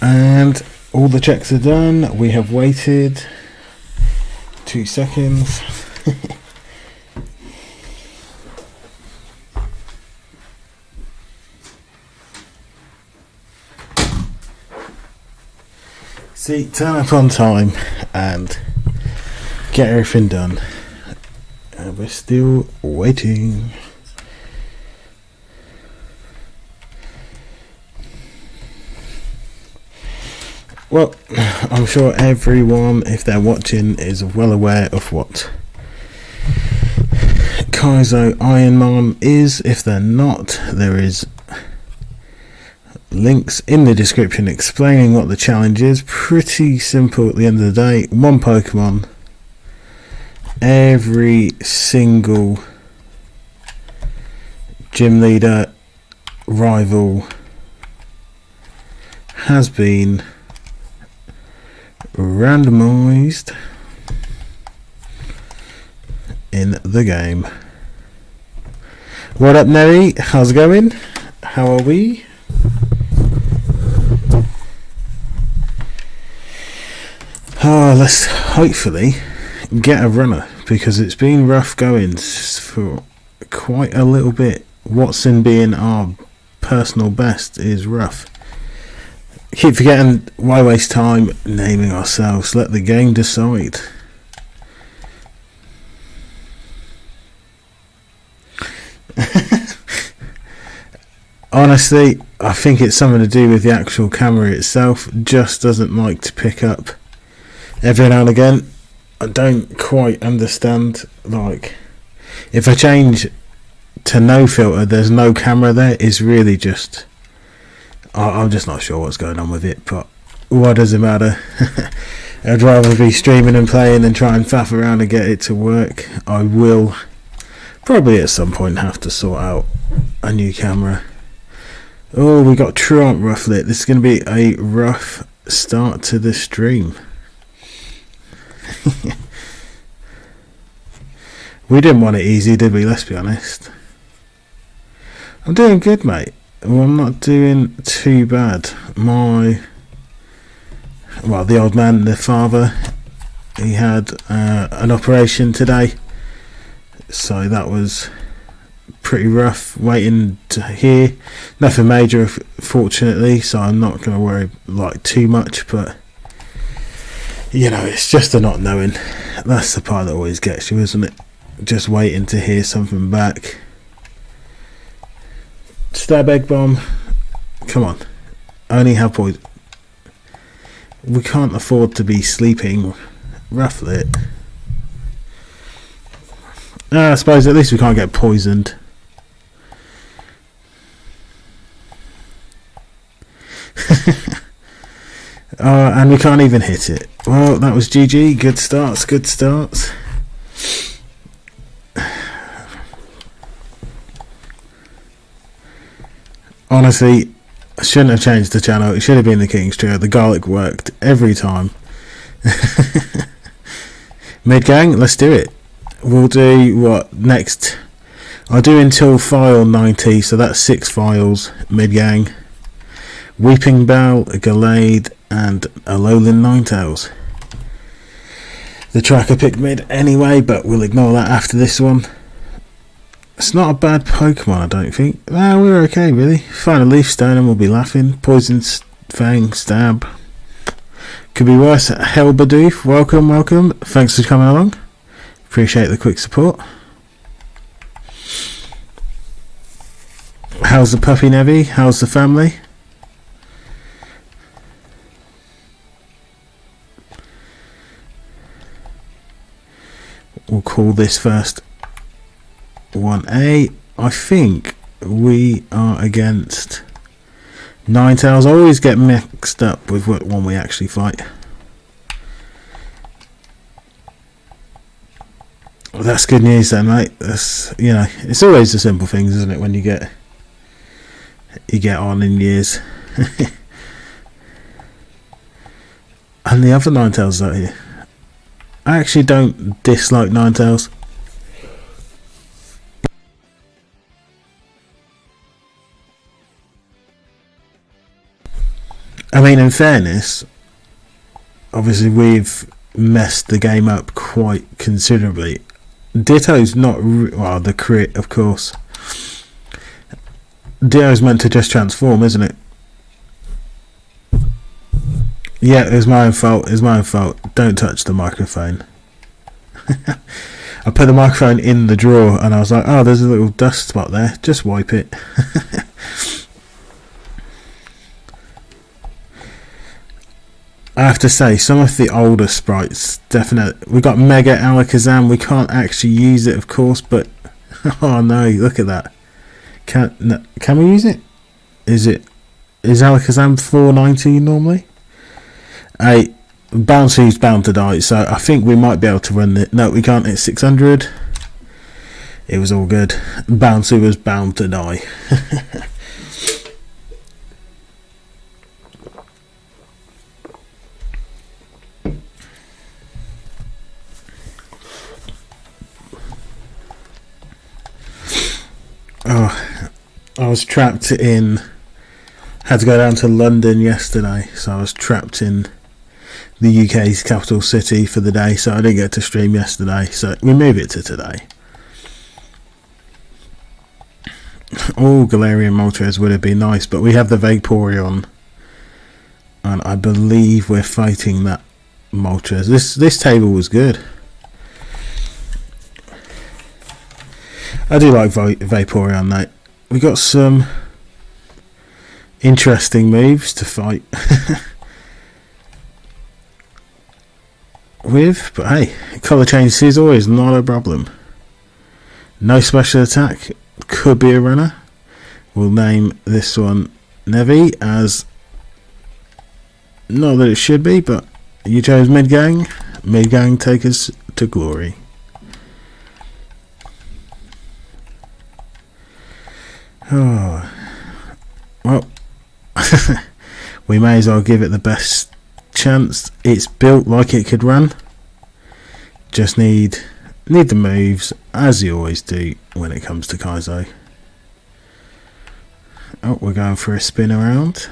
And all the checks are done. We have waited 2 seconds. See, turn up on time and get everything done. And we're still waiting. Well, I'm sure everyone, if they're watching, is well aware of what Kaizo Ironmon is. If they're not, there is links in the description explaining what the challenge is. Pretty simple at the end of the day. One Pokemon. Every single gym leader rival has been randomized in the game. What up, Nelly? How's it going? How are we? Oh, let's hopefully get a runner, because it's been rough going for quite a little bit. Watson being our personal best is rough. Keep forgetting, why waste time naming ourselves? Let the game decide. Honestly, I think it's something to do with the actual camera itself. Just doesn't like to pick up every now and again. I don't quite understand, like, if I change to no filter, there's no camera there. It's really just, I'm just not sure what's going on with it, but what does it matter? I'd rather be streaming and playing than try and faff around and get it to work. I will probably at some point have to sort out a new camera. Oh, we got Trump Rufflet. This is going to be a rough start to the stream. We didn't want it easy, did we? Let's be honest. I'm doing good, mate. Well, I'm not doing too bad. The old man, the father, he had an operation today, so that was pretty rough. Waiting to hear, nothing major, fortunately, so I'm not going to worry like too much, but you know, it's just the not knowing. That's the part that always gets you, isn't it? Just waiting to hear something back. Stab egg bomb. Come on. Only have poison. We can't afford to be sleeping. Rufflet. I suppose at least we can't get poisoned. And we can't even hit it. Well, that was GG. Good starts, good starts. Honestly, I shouldn't have changed the channel. It should have been the King's Trio. The garlic worked every time. Mid-gang, let's do it. We'll do what next? I'll do until file 90, so that's 6 files. Mid-gang. Weeping Bell, a Gallade, and a Alolan Ninetales. The tracker picked mid anyway, but we'll ignore that after this one. It's not a bad Pokemon, I don't think. We're okay, really. Find a Leaf Stone and we'll be laughing. Poison Fang, Stab. Could be worse. Helbadoof, welcome, welcome. Thanks for coming along. Appreciate the quick support. How's the puppy, Nevi? How's the family? We'll call this first 1A. I think we are against Ninetales. I always get mixed up with what one we actually fight. Well, that's good news then, mate. That's, you know, it's always the simple things, isn't it, when you get on in years. And the other Ninetales out here. I actually don't dislike Ninetales. I mean, in fairness, obviously we've messed the game up quite considerably. Ditto's not well, the crit, of course. Ditto's meant to just transform, isn't it? Yeah, it was my own fault. It was my own fault. Don't touch the microphone. I put the microphone in the drawer and I was like, oh, there's a little dust spot there. Just wipe it. I have to say, some of the older sprites, definitely. We got Mega Alakazam. We can't actually use it, of course, but oh no, look at that. Can we use it? Is Alakazam 490 normally? Hey, Bouncy's bound to die, so I think we might be able to run it. No, we can't. It's 600. It was all good. Bouncy was bound to die. Oh, I was trapped in. Had to go down to London yesterday, so I was trapped in the UK's capital city for the day, so I didn't get to stream yesterday, so we move it to today. Oh, Galarian Moltres would have been nice, but we have the Vaporeon, and I believe we're fighting that Moltres. This table was good. I do like Vaporeon, mate. We got some interesting moves to fight with, but hey, colour change is always not a problem. No special attack, could be a runner. We'll name this one Nevi, as not that it should be, but you chose Midgang. Midgang, take us to glory. Oh, well, we may as well give it the best chance. It's built like it could run. Just need the moves, as you always do when it comes to Kaizo. Oh, we're going for a spin around.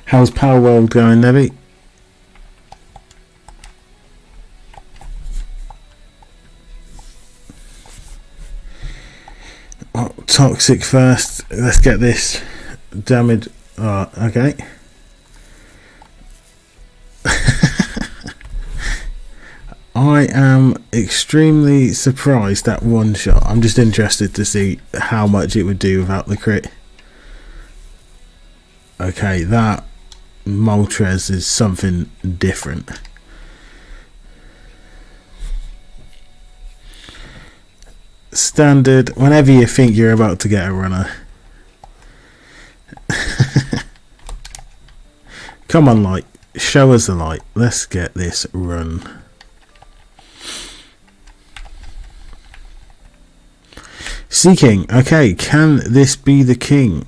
How's Power World going, Nevi? Oh, toxic first. Let's get this damage. Oh, okay. I am extremely surprised at one shot. I'm just interested to see how much it would do without the crit. Okay, that Moltres is something different. Standard, whenever you think you're about to get a runner. Come on, light. Show us the light. Let's get this run. Seeking. Okay, can this be the king?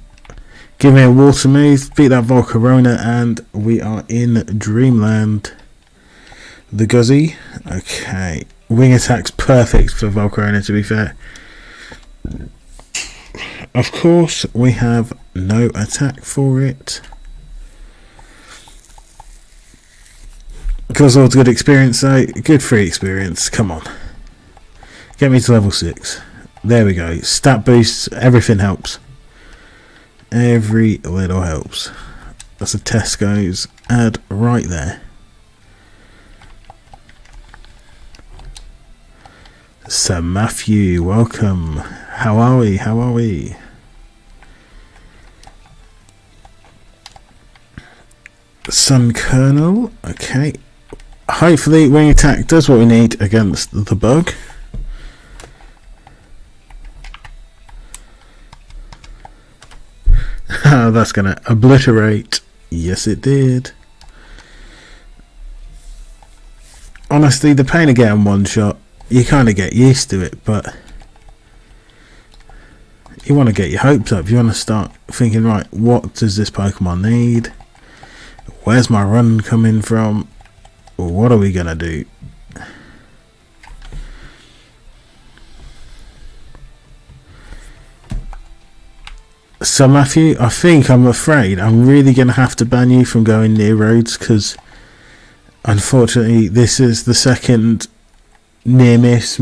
Give me a water move, beat that Volcarona, and we are in Dreamland. The Guzzy. Okay. Wing attack's perfect for Volcarona, to be fair. Of course, we have no attack for it. Guzzold's good experience, though. Good free experience. Come on. Get me to level 6. There we go. Stat boosts, everything helps. Every little helps. That's a Tesco's ad right there. Sir Matthew, welcome. How are we? How are we? Sun Colonel. Okay. Hopefully wing attack does what we need against the bug. That's gonna obliterate. Yes, it did. Honestly, the pain of getting one shot, you kind of get used to it, but you want to get your hopes up. You want to start thinking, right, what does this Pokemon need? Where's my run coming from? What are we gonna do? So Matthew, I'm afraid I'm really going to have to ban you from going near roads, because unfortunately this is the second near miss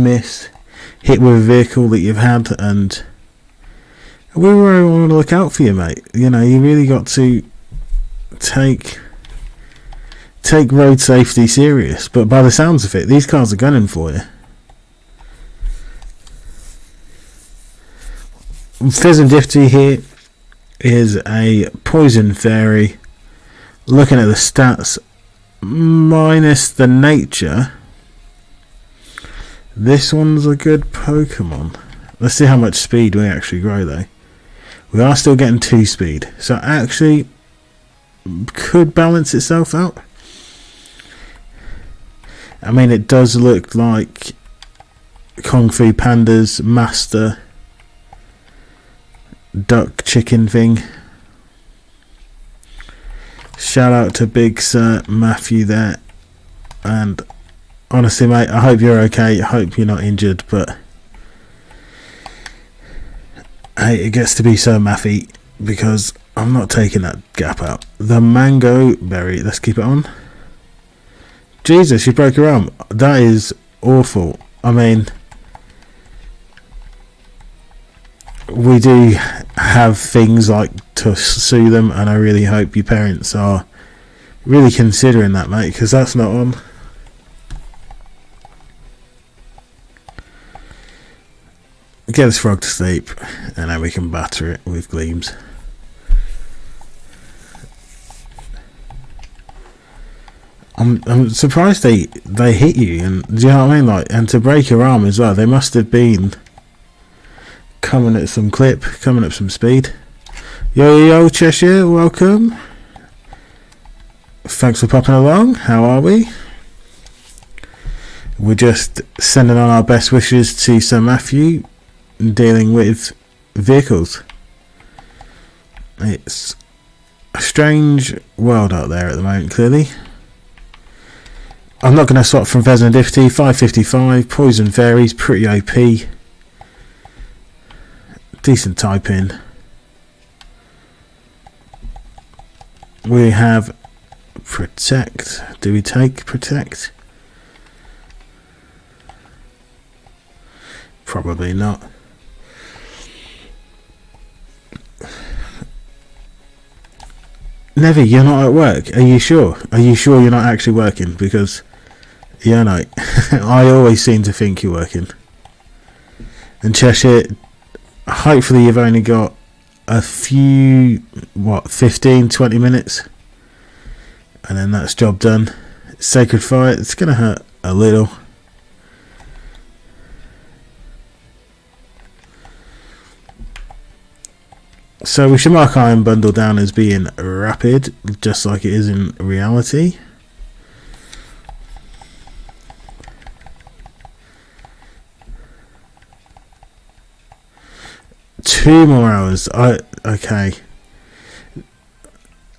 hit with a vehicle that you've had, and we really want to look out for you, mate. You know, you really got to take road safety serious, but by the sounds of it, these cars are gunning for you. Fezandifty here is a poison fairy. Looking at the stats, minus the nature, this one's a good Pokemon. Let's see how much speed we actually grow though. We are still getting 2 speed, so actually could balance itself out. I mean, it does look like Kung Fu Panda's master duck chicken thing. Shout out to Big Sir Matthew there, and honestly mate, I hope you're okay, I hope you're not injured, but hey, it gets to be so Matthew, because I'm not taking that gap out. The mango berry, let's keep it on. Jesus, you broke your arm. That is awful. I mean, we do have things like to sue them, and I really hope your parents are really considering that, mate, because that's not on. Get this frog to sleep, and then we can batter it with gleams. I'm surprised they hit you, and do you know what I mean? Like, and to break your arm as well, they must have been coming at some clip, coming up some speed. Yo Cheshire, welcome. Thanks for popping along. How are we? We're just sending on our best wishes to Sir Matthew dealing with vehicles. It's a strange world out there at the moment, clearly. I'm not going to swap from Fezandifty. 555, Poison Fairies, pretty OP. Decent type in. We have Protect. Do we take Protect? Probably not. Nevi, you're not at work. Are you sure? Are you sure you're not actually working? Because, yeah, no, I always seem to think you're working. And Cheshire, hopefully you've only got a few, 15, 20 minutes. And then that's job done. Sacred Fire, it's going to hurt a little. So we should mark Iron Bundle down as being rapid, just like it is in reality. Two more hours. Okay.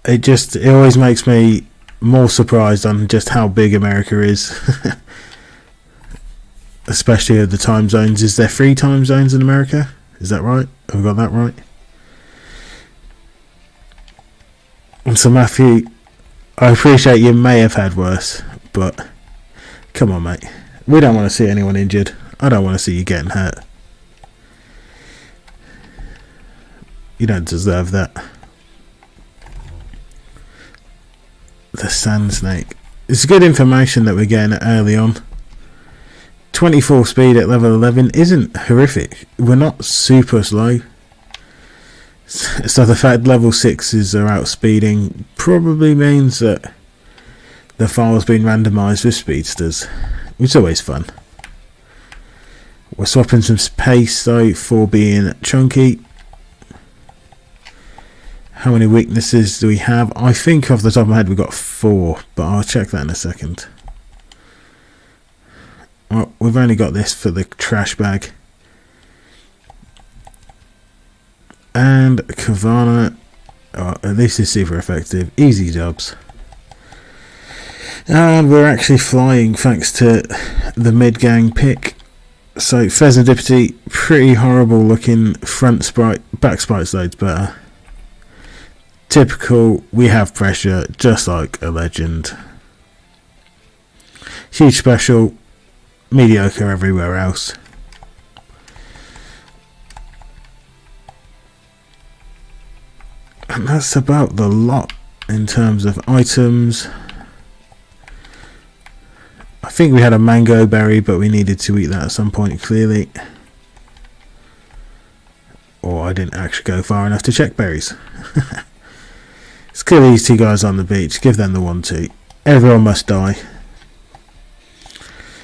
It always makes me more surprised on just how big America is. Especially with the time zones. Is there 3 time zones in America? Is that right? Have we got that right? And so Matthew, I appreciate you may have had worse, but come on mate, we don't want to see anyone injured. I don't want to see you getting hurt. You don't deserve that. The Sand Snake. It's good information that we're getting early on. 24 speed at level 11 isn't horrific. We're not super slow. So the fact level 6s are outspeeding probably means that the file's been randomised with speedsters. It's always fun. We're swapping some pace though for being chunky. How many weaknesses do we have? I think off the top of my head we've got 4, but I'll check that in a second. Well, we've only got this for the trash bag. And Kavana, at least is super effective. Easy jobs. And we're actually flying thanks to the mid-gang pick. So Pheasantipity, pretty horrible looking front sprite, back sprite's loads better. Typical, we have pressure, just like a legend. Huge special, mediocre everywhere else. And that's about the lot in terms of items. I think we had a mango berry, but we needed to eat that at some point, clearly. Or I didn't actually go far enough to check berries. Let's kill these two guys on the beach, give them the 1-2. Everyone must die.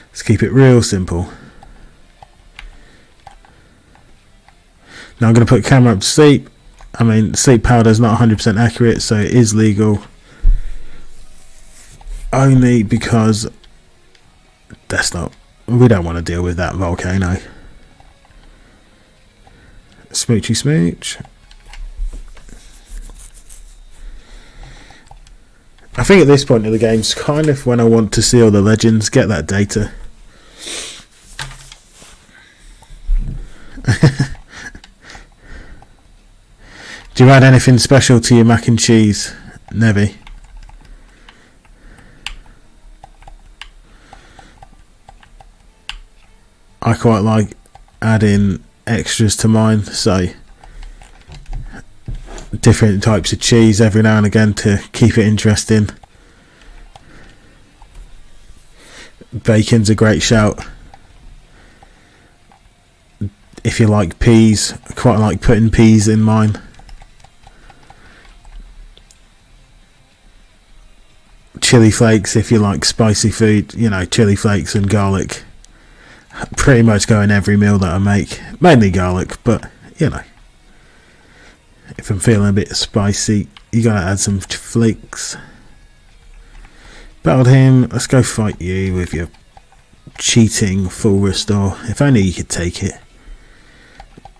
Let's keep it real simple. Now I'm going to put camera up to sleep. I mean, sleep powder is not 100% accurate, so it is legal. Only because we don't want to deal with that volcano. Smoochy smooch. I think at this point in the game, it's kind of when I want to see all the legends, get that data. Do you add anything special to your mac and cheese, Nevi? I quite like adding extras to mine, so different types of cheese every now and again to keep it interesting. Bacon's a great shout. If you like peas, I quite like putting peas in mine. Chili flakes, if you like spicy food, you know, chili flakes and garlic pretty much go in every meal that I make. Mainly garlic, but you know, if I'm feeling a bit spicy, you gotta add some flakes. Battled him. Let's go fight you with your cheating full restore. If only you could take it.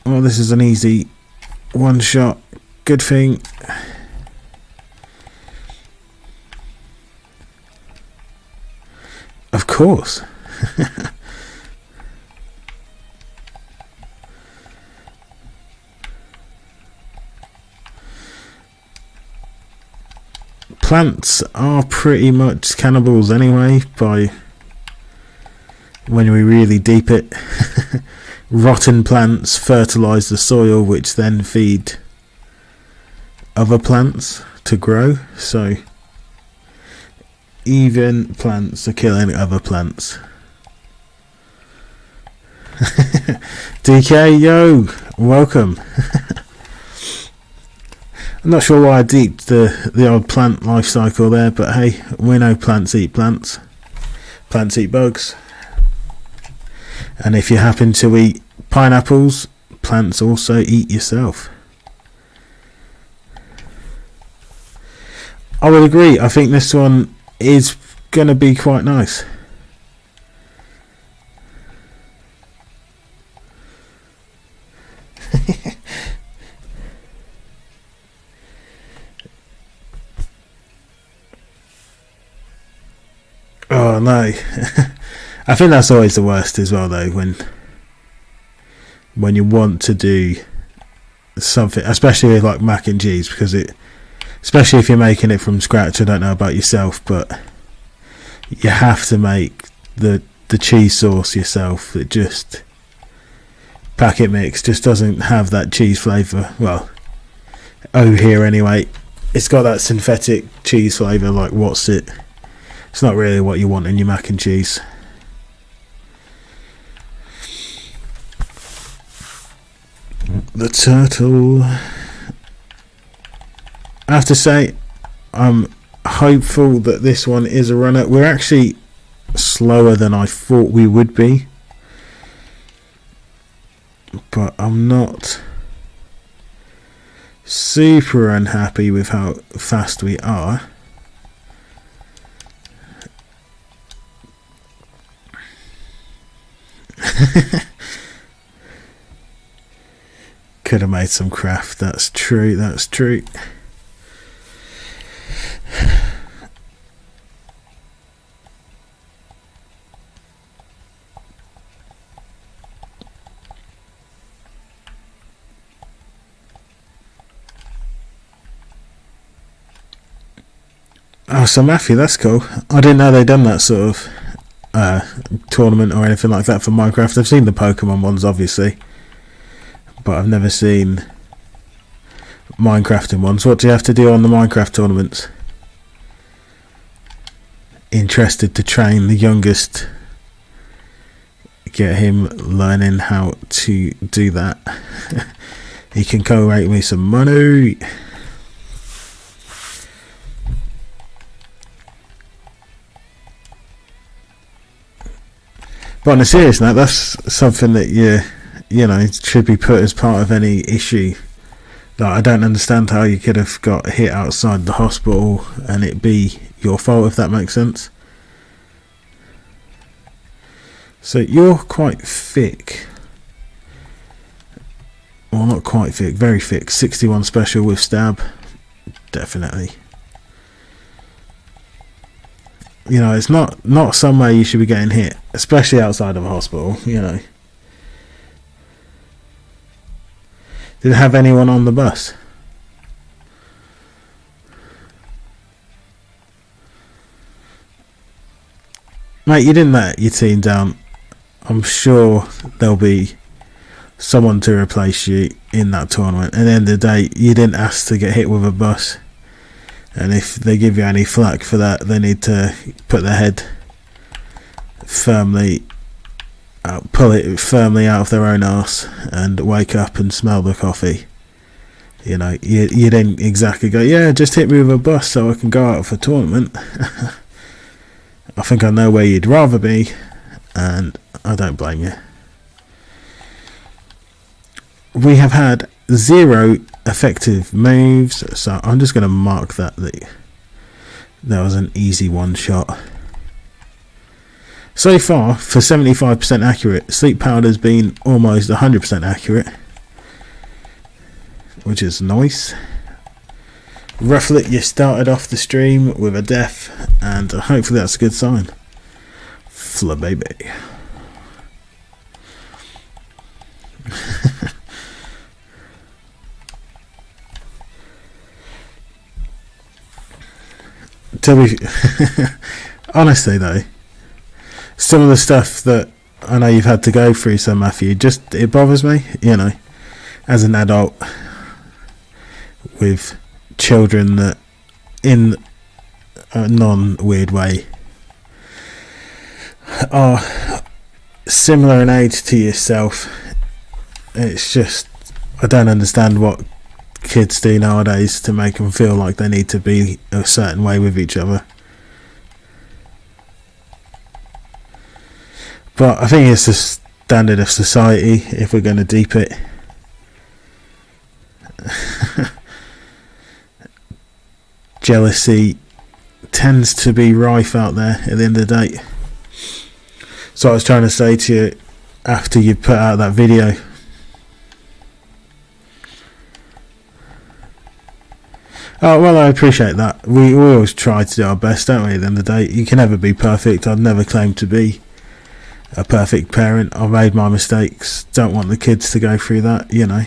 Well, this is an easy one shot. Good thing. Of course. Plants are pretty much cannibals anyway, by when we really deep it. Rotten plants fertilise the soil, which then feed other plants to grow, so even plants are killing other plants. DK, yo, welcome. I'm not sure why I deeped the old plant life cycle there, but hey, we know plants eat plants. Plants eat bugs. And if you happen to eat pineapples, plants also eat yourself. I would agree. I think this one is going to be quite nice. Oh no. I think that's always the worst as well though, when you want to do something, especially with like mac and cheese, because especially if you're making it from scratch. I don't know about yourself, but you have to make the cheese sauce yourself. It just, packet mix just doesn't have that cheese flavour. Well, here anyway, it's got that synthetic cheese flavour. Like, what's it? It's not really what you want in your mac and cheese. The turtle. I have to say, I'm hopeful that this one is a runner. We're actually slower than I thought we would be, but I'm not super unhappy with how fast we are. Could have made some craft. That's true. That's true. Oh, so Matthew, that's cool. I didn't know they'd done that sort of tournament or anything like that for Minecraft. I've seen the Pokemon ones, obviously, but I've never seen Minecrafting ones. What do you have to do on the Minecraft tournaments? Interested to train the youngest, get him learning how to do that. He can co-rate me some money. But on a serious note, that's something that you know should be put as part of any issue. Like, I don't understand how you could have got hit outside the hospital and it be your fault, if that makes sense. So you're quite thick. Well, not quite thick, very thick. 61 special with stab. Definitely. You know, it's not somewhere you should be getting hit, especially outside of a hospital, you know. Did it have anyone on the bus? Mate, you didn't let your team down. I'm sure there'll be someone to replace you in that tournament. At the end of the day, you didn't ask to get hit with a bus. And if they give you any flack for that, they need to put their head firmly out, pull it firmly out of their own arse and wake up and smell the coffee. You know, you didn't exactly go, yeah, just hit me with a bus so I can go out for a tournament. I think I know where you'd rather be, and I don't blame you. We have had 0 effective moves, so I'm just going to mark that was an easy one shot. So far, for 75% accurate, sleep powder's been almost 100% accurate, which is nice. Roughly, you started off the stream with a death, and hopefully that's a good sign. Fla baby. Honestly though, some of the stuff that I know you've had to go through, so Matthew, just it bothers me, you know, as an adult with children that in a non-weird way are similar in age to yourself. It's just, I don't understand what kids do nowadays to make them feel like they need to be a certain way with each other. But I think it's the standard of society if we're going to deep it. Jealousy tends to be rife out there at the end of the day. So I was trying to say to you after you put out that video, oh well, I appreciate that. We always try to do our best, don't we? At the end of the day, you can never be perfect. I'd never claim to be a perfect parent. I've made my mistakes. Don't want the kids to go through that, you know.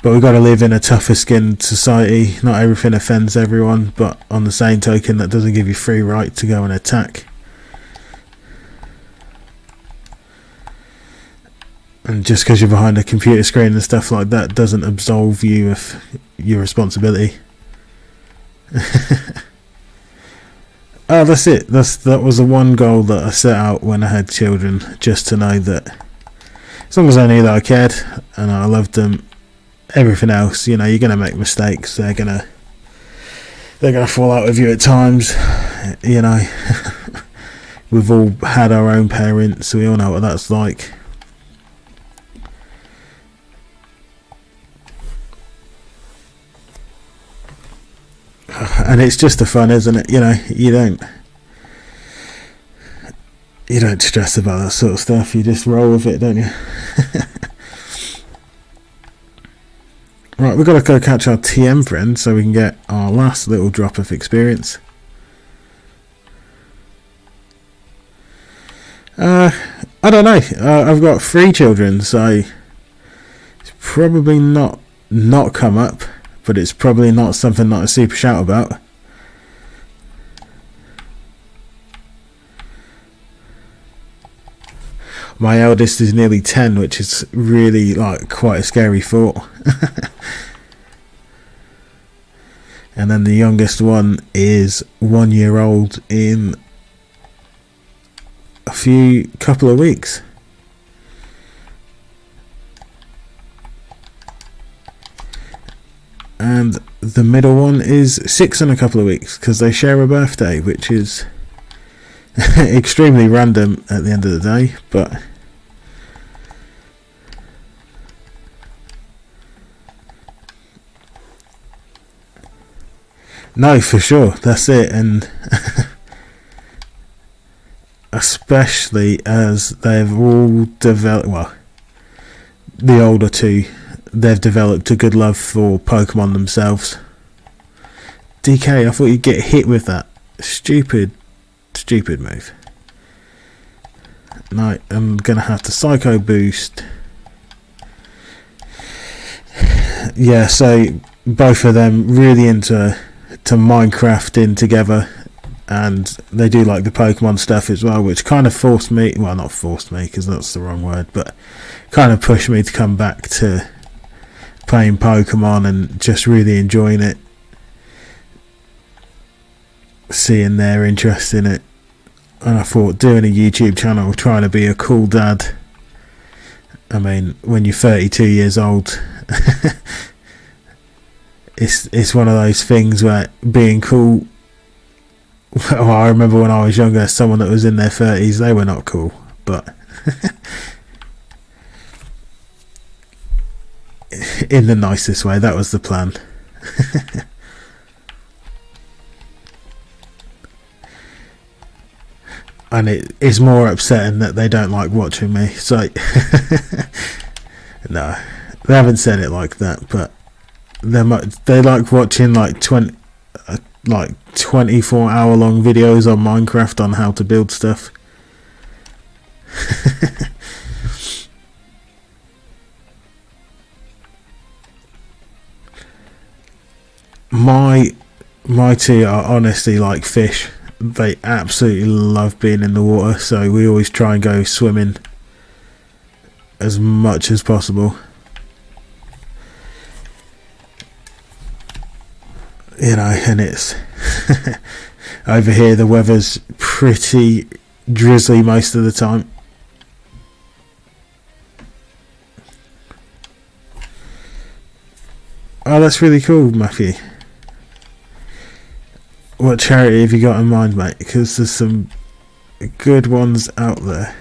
But we've got to live in a tougher skinned society. Not everything offends everyone, but on the same token, that doesn't give you free right to go and attack. And just because you're behind a computer screen and stuff like that doesn't absolve you of your responsibility. Oh, that's it. That was the one goal that I set out when I had children, just to know that as long as I knew that I cared and I loved them, everything else, you know, you're going to make mistakes. They're going to fall out with you at times, you know. We've all had our own parents, so we all know what that's like. And it's just the fun, isn't it? You know, you don't stress about that sort of stuff. You just roll with it, don't you? Right, we've got to go catch our TM friend so we can get our last little drop of experience. I don't know. I've got 3 children, so it's probably not come up, but it's probably not something that I super shout about. My eldest is nearly 10, which is really like quite a scary thought. And then the youngest one is 1 year old in a couple of weeks. And the middle one is 6 in a couple of weeks, because they share a birthday, which is extremely random at the end of the day, but no, for sure, that's it. And especially as they've all developed, well, the older two, they've developed a good love for Pokemon themselves. DK, I thought you'd get hit with that. Stupid move. No, I'm going to have to Psycho Boost. Yeah, so both of them really into Minecrafting together, and they do like the Pokemon stuff as well, which kind of forced me, well, not forced me because that's the wrong word, but kind of pushed me to come back to playing Pokemon and just really enjoying it, seeing their interest in it. And I thought, doing a YouTube channel, trying to be a cool dad, I mean, when you're 32 years old, it's one of those things where being cool, well, I remember when I was younger, someone that was in their 30s, they were not cool, but in the nicest way, that was the plan. And it is more upsetting that they don't like watching me, so no, they haven't said it like that, but they like watching like 24-hour long videos on Minecraft on how to build stuff. My two are honestly like fish. They absolutely love being in the water, so we always try and go swimming as much as possible. You know, and it's over here the weather's pretty drizzly most of the time. Oh, that's really cool, Matthew. What charity have you got in mind, mate? Because there's some good ones out there.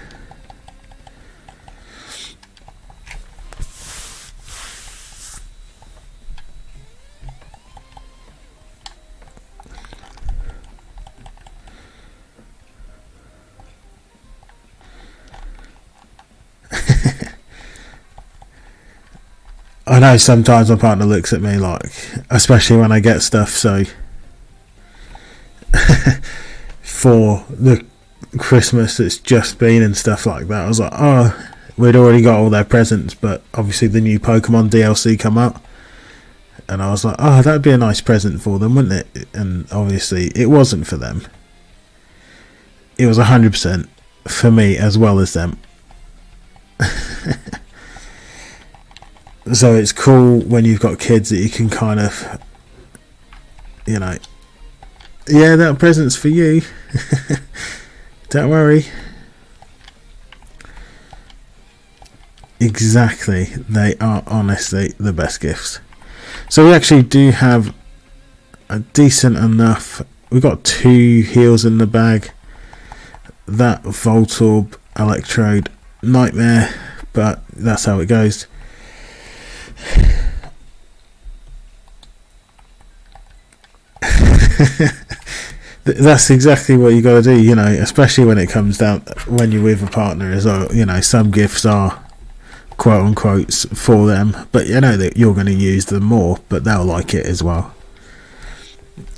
I know sometimes my partner looks at me like, especially when I get stuff, so for the Christmas that's just been and stuff like that, I was like, oh, we'd already got all their presents, but obviously the new Pokemon DLC come out, and I was like, oh, that'd be a nice present for them, wouldn't it? And obviously it wasn't for them. It was 100% for me as well as them. So it's cool when you've got kids that you can kind of, you know, yeah, that present's for you. Don't worry. Exactly. They are honestly the best gifts. So we actually do have a decent enough. We've got 2 heals in the bag. That Voltorb, Electrode, Nightmare, but that's how it goes. That's exactly what you got to do, you know, especially when it comes down when you're with a partner as well. You know, some gifts are quote unquote for them, but you know that you're going to use them more, but they'll like it as well.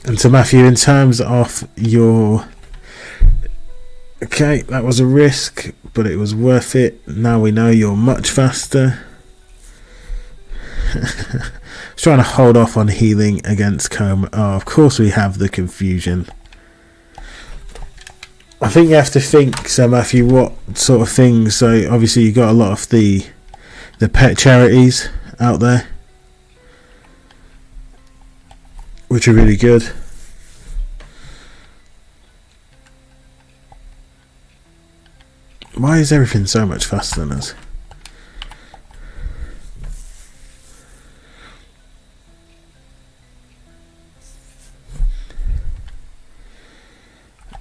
And so Matthew, in terms of your, okay, that was a risk, but it was worth it. Now we know you're much faster. I was trying to hold off on healing against coma. Oh, of course we have the confusion. I think you have to think, so Matthew, what sort of things. So obviously you got a lot of the pet charities out there, which are really good. Why is everything so much faster than us?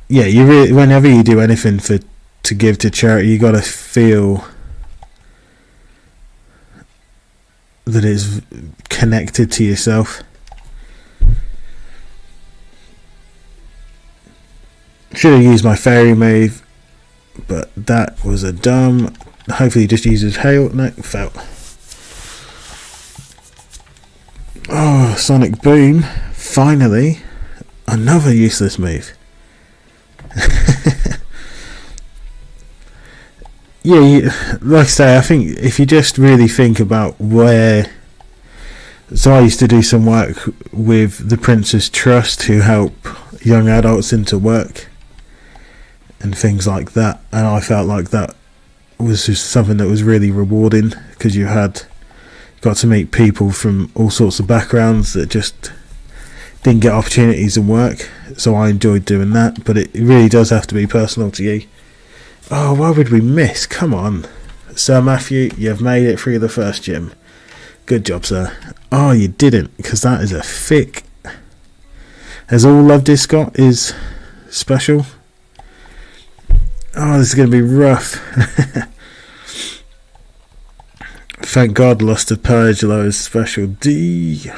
Yeah, you really, whenever you do anything to give to charity, you got to feel that it's connected to yourself. Should have used my fairy move, but that was a dumb. Hopefully he just uses hail. No, fell. Oh, Sonic Boom. Finally, another useless move. Yeah, like I say, I think if you just really think about where. So I used to do some work with the Prince's Trust, who help young adults into work and things like that, and I felt like that was just something that was really rewarding, because you got to meet people from all sorts of backgrounds that just didn't get opportunities in work. So I enjoyed doing that, but it really does have to be personal to you. Oh, why would we miss? Come on, Sir Matthew, you've made it through the first gym. Good job, sir. Oh, you didn't, because that is a thick. As all Love Discot is special. Oh, this is going to be rough. Thank God Lost to Purgelo is special D.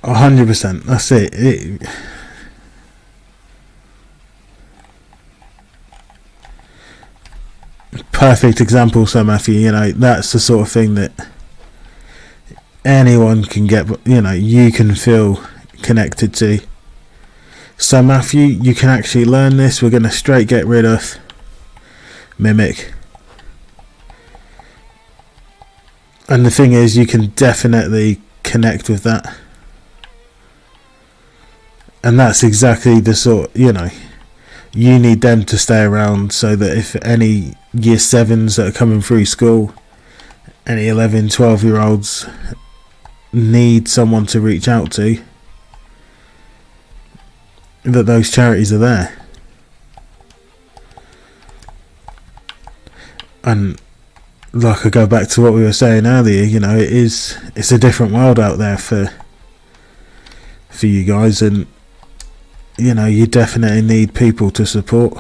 100%. That's it. Perfect example, Sir Matthew. You know, that's the sort of thing that anyone can get. You know, you can feel connected to. So Matthew, you can actually learn this. We're going to straight get rid of Mimic. And the thing is, you can definitely connect with that. And that's exactly the sort, you know, you need them to stay around, so that if any year 7s that are coming through school, any 11, 12-year-olds need someone to reach out to, that those charities are there. And like I go back to what we were saying earlier, you know, it's a different world out there for you guys, and you know, you definitely need people to support.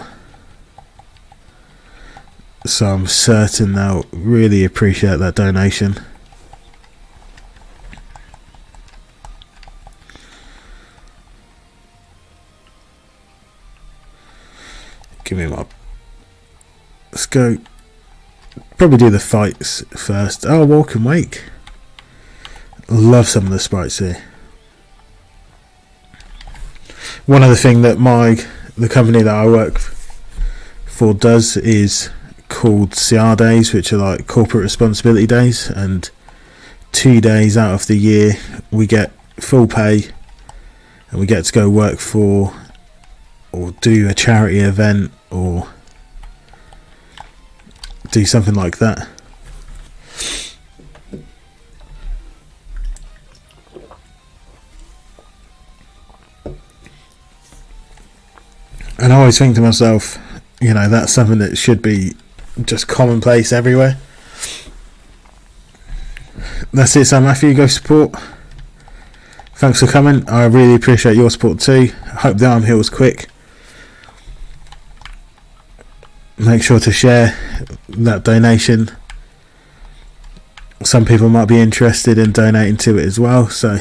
So I'm certain they'll really appreciate that donation. Give me my. Let's go. Probably do the fights first. Oh, Walk and Wake. Love some of the sprites here. One other thing that the company that I work for does is called CR days, which are like corporate responsibility days, and 2 days out of the year we get full pay and we get to go work for or do a charity event or do something like that. And I always think to myself, you know, that's something that should be just commonplace everywhere. That's it, Sam Matthew. Go support. Thanks for coming. I really appreciate your support too. I hope the arm heals quick. Make sure to share that donation. Some people might be interested in donating to it as well, so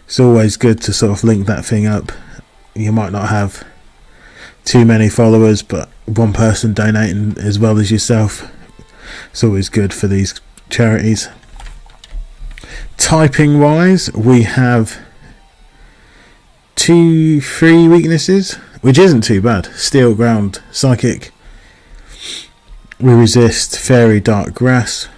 it's always good to sort of link that thing up. You might not have too many followers, but one person donating as well as yourself, it's always good for these charities. Typing wise, we have 3 weaknesses, which isn't too bad. Steel, Ground, Psychic. We resist Fairy Dark Grass.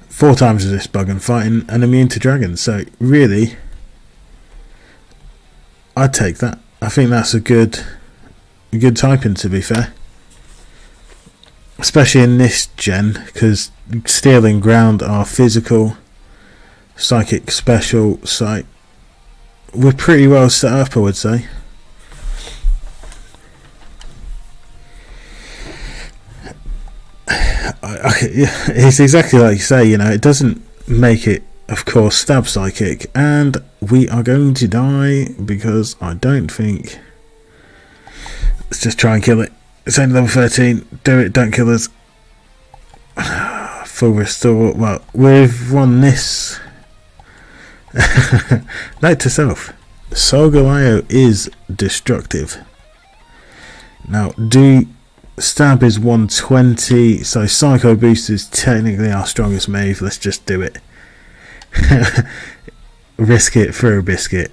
4 times resist Bug and Fighting, and immune to Dragons. So really, I'd take that. I think that's a good typing, to be fair. Especially in this gen, because Steel and Ground are physical, Psychic special, so we're pretty well set up, I would say. It's exactly like you say, you know, it doesn't make it, of course, Stab Psychic, and we are going to die because I don't think. Let's just try and kill it. It's only level 13. Do it, don't kill us. Full restore. Well, we've won this. Note to self: Solgaleo is destructive. Now, Stab is 120, so Psycho Boost is technically our strongest move. Let's just do it. Risk it for a biscuit.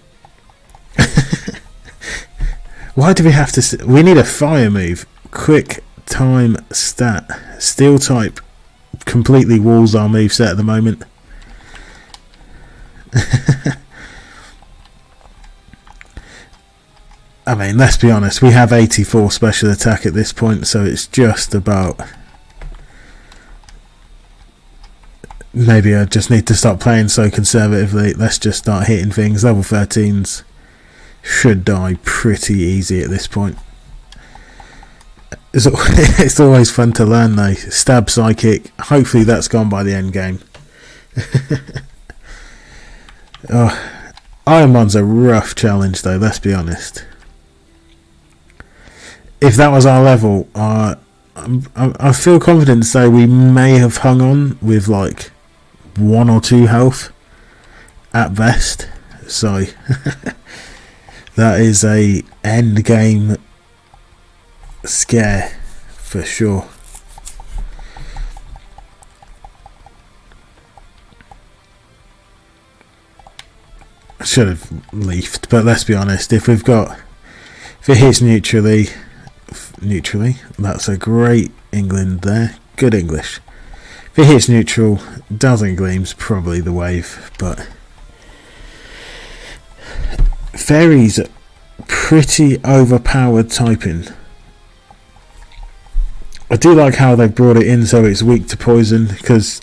Why do we have to? We need a fire move. Quick time stat. Steel type completely walls our moveset at the moment. I mean, let's be honest, we have 84 special attack at this point, so it's just about... Maybe I just need to stop playing so conservatively. Let's just start hitting things. Level 13s should die pretty easy at this point. It's always fun to learn though. Stab Psychic, hopefully that's gone by the end game. Oh, Ironmon's a rough challenge though, let's be honest. If that was our level, I feel confident to say we may have hung on with like 1 or 2 health at best. So that is a end game scare for sure. I should have leafed, but let's be honest, if it hits neutrally, that's a great England there, good English. If it hits neutral, Dazzling Gleam's probably the wave, but Fairy's pretty overpowered typing. I do like how they brought it in so it's weak to poison, because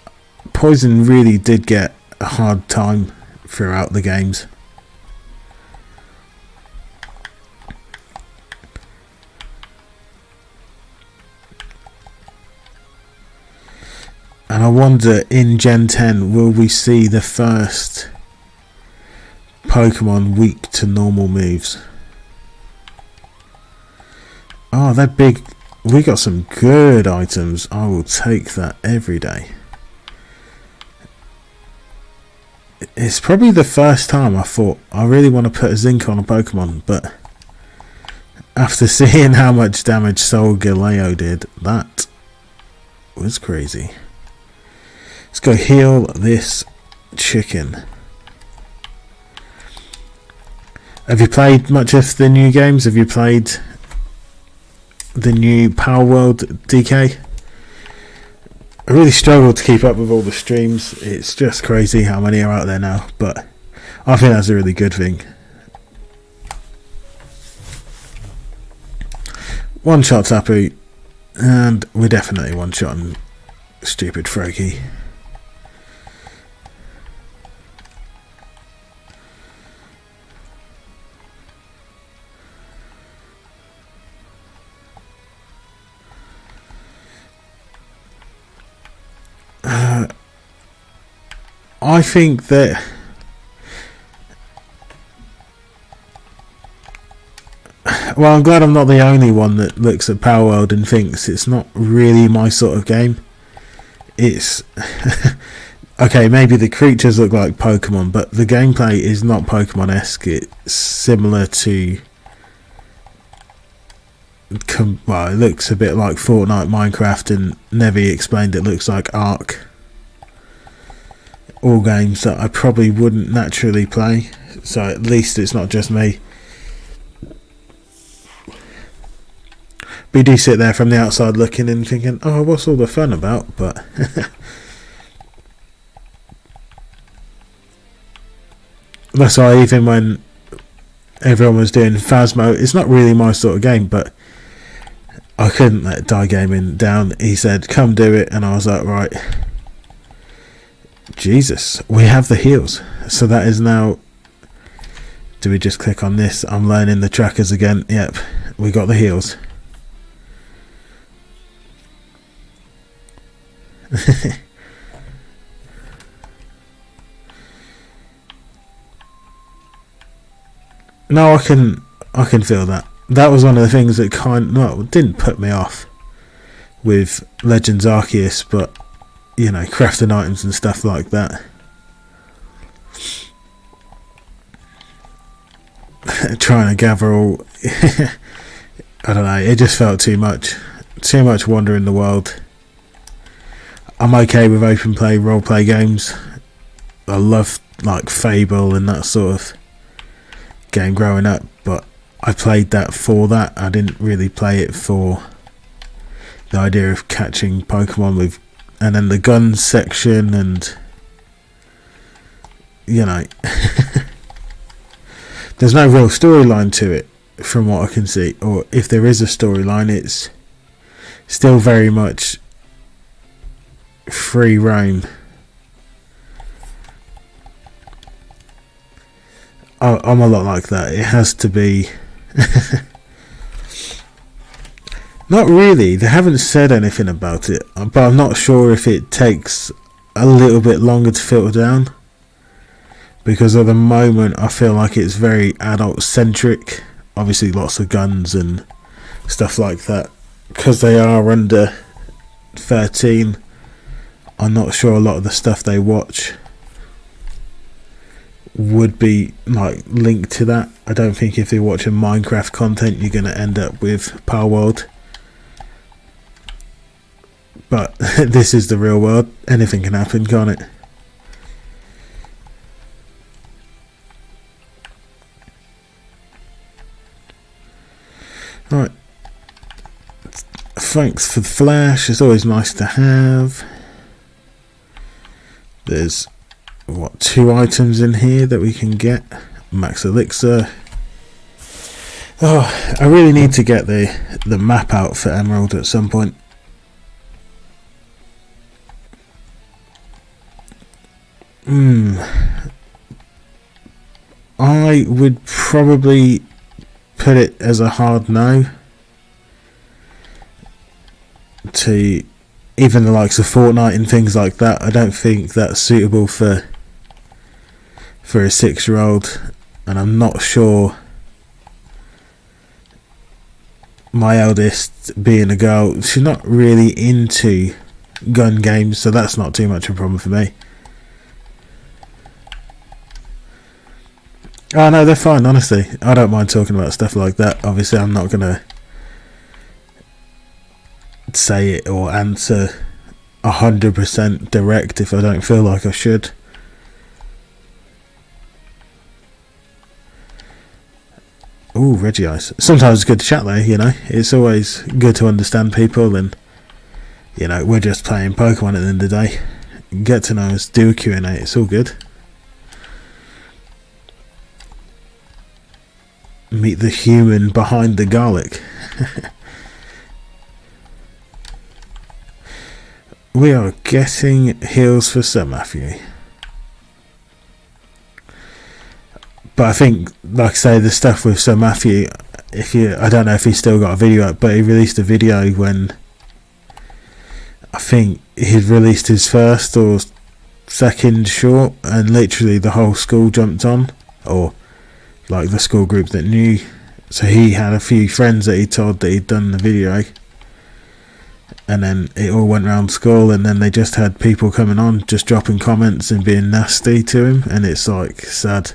poison really did get a hard time throughout the games. And I wonder, in Gen 10, will we see the first Pokemon weak to normal moves? Oh, they're big. We got some good items. I will take that every day. It's probably the first time I thought I really want to put a Zinc on a Pokemon, but after seeing how much damage Solgaleo did, that was crazy. Let's go heal this chicken. Have you played much of the new games? Have you played the new Power World DK? I really struggle to keep up with all the streams. It's just crazy how many are out there now, but I think that's a really good thing. One shot Tapu, and we're definitely one shotting stupid Froakie. I think that well, I'm glad I'm not the only one that looks at Power World and thinks it's not really my sort of game. It's okay, maybe the creatures look like Pokemon, but the gameplay is not Pokemon-esque. It's similar to well, it looks a bit like Fortnite, Minecraft, and Nevi explained it looks like Ark. All games that I probably wouldn't naturally play, so at least it's not just me. we do sit there from the outside looking and thinking, oh, what's all the fun about? But that's why even when everyone was doing Phasmo, it's not really my sort of game, but I couldn't let Die Gaming down. He said, come do it, and I was like, right, Jesus, we have the heals. So that is now, do we just click on this? I'm learning the trackers again. Yep, we got the heals. No, I can feel that. That was one of the things that didn't put me off with Legends Arceus, but you know, crafting items and stuff like that. Trying to gather all I don't know, it just felt too much wander in the world. I'm okay with open play role play games. I love like Fable and that sort of game growing up, but I played that for that. I didn't really play it for the idea of catching Pokemon with, and then the guns section, and you know, there's no real storyline to it from what I can see, or if there is a storyline, it's still very much free roam. I'm a lot like that. It has to be not really, they haven't said anything about it, but I'm not sure if it takes a little bit longer to filter down, because at the moment I feel like it's very adult centric. Obviously lots of guns and stuff like that, because they are under 13. I'm not sure a lot of the stuff they watch would be like linked to that. I don't think if you're watching Minecraft content you're going to end up with Power World, but this is the real world. Anything can happen, can't it? Right, thanks for the flash, it's always nice to have. There's 2 items in here that we can get. Max Elixir. Oh, I really need to get the map out for Emerald at some point. I would probably put it as a hard no to even the likes of Fortnite and things like that. I don't think that's suitable for a 6-year-old, and I'm not sure my eldest, being a girl, she's not really into gun games, so that's not too much of a problem for me. Oh no, they're fine, honestly. I don't mind talking about stuff like that. Obviously I'm not gonna say it or answer 100% direct if I don't feel like I should. Ooh, Regice. Sometimes it's good to chat though, you know. It's always good to understand people, and you know, we're just playing Pokemon at the end of the day. Get to know us, do a Q&A, it's all good. Meet the human behind the garlic. We are getting heals for Sir Matthew. But I think, like I say, the stuff with Sir Matthew, I don't know if he's still got a video up, but he released a video when I think he'd released his first or second short, and literally the whole school jumped on, or like the school group that knew. So he had a few friends that he told that he'd done the video, and then it all went round school, and then they just had people coming on just dropping comments and being nasty to him, and it's like sad.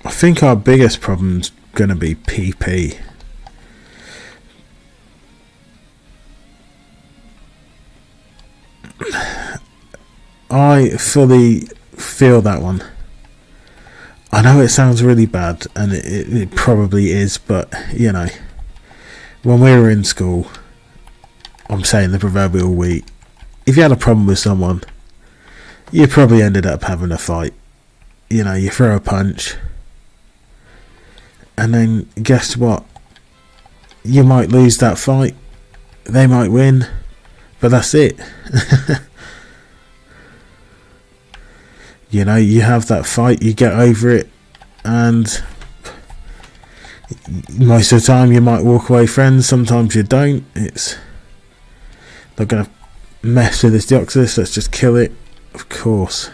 I think our biggest problem's gonna be PP. I fully feel that one. I know it sounds really bad, and it probably is, but you know, when we were in school, I'm saying the proverbial we, if you had a problem with someone, you probably ended up having a fight. You know, you throw a punch, and then guess what? You might lose that fight, they might win, but that's it. You know, you have that fight, you get over it, and most of the time you might walk away friends, sometimes you don't. It's not going to mess with this Deoxys, let's just kill it. Of course.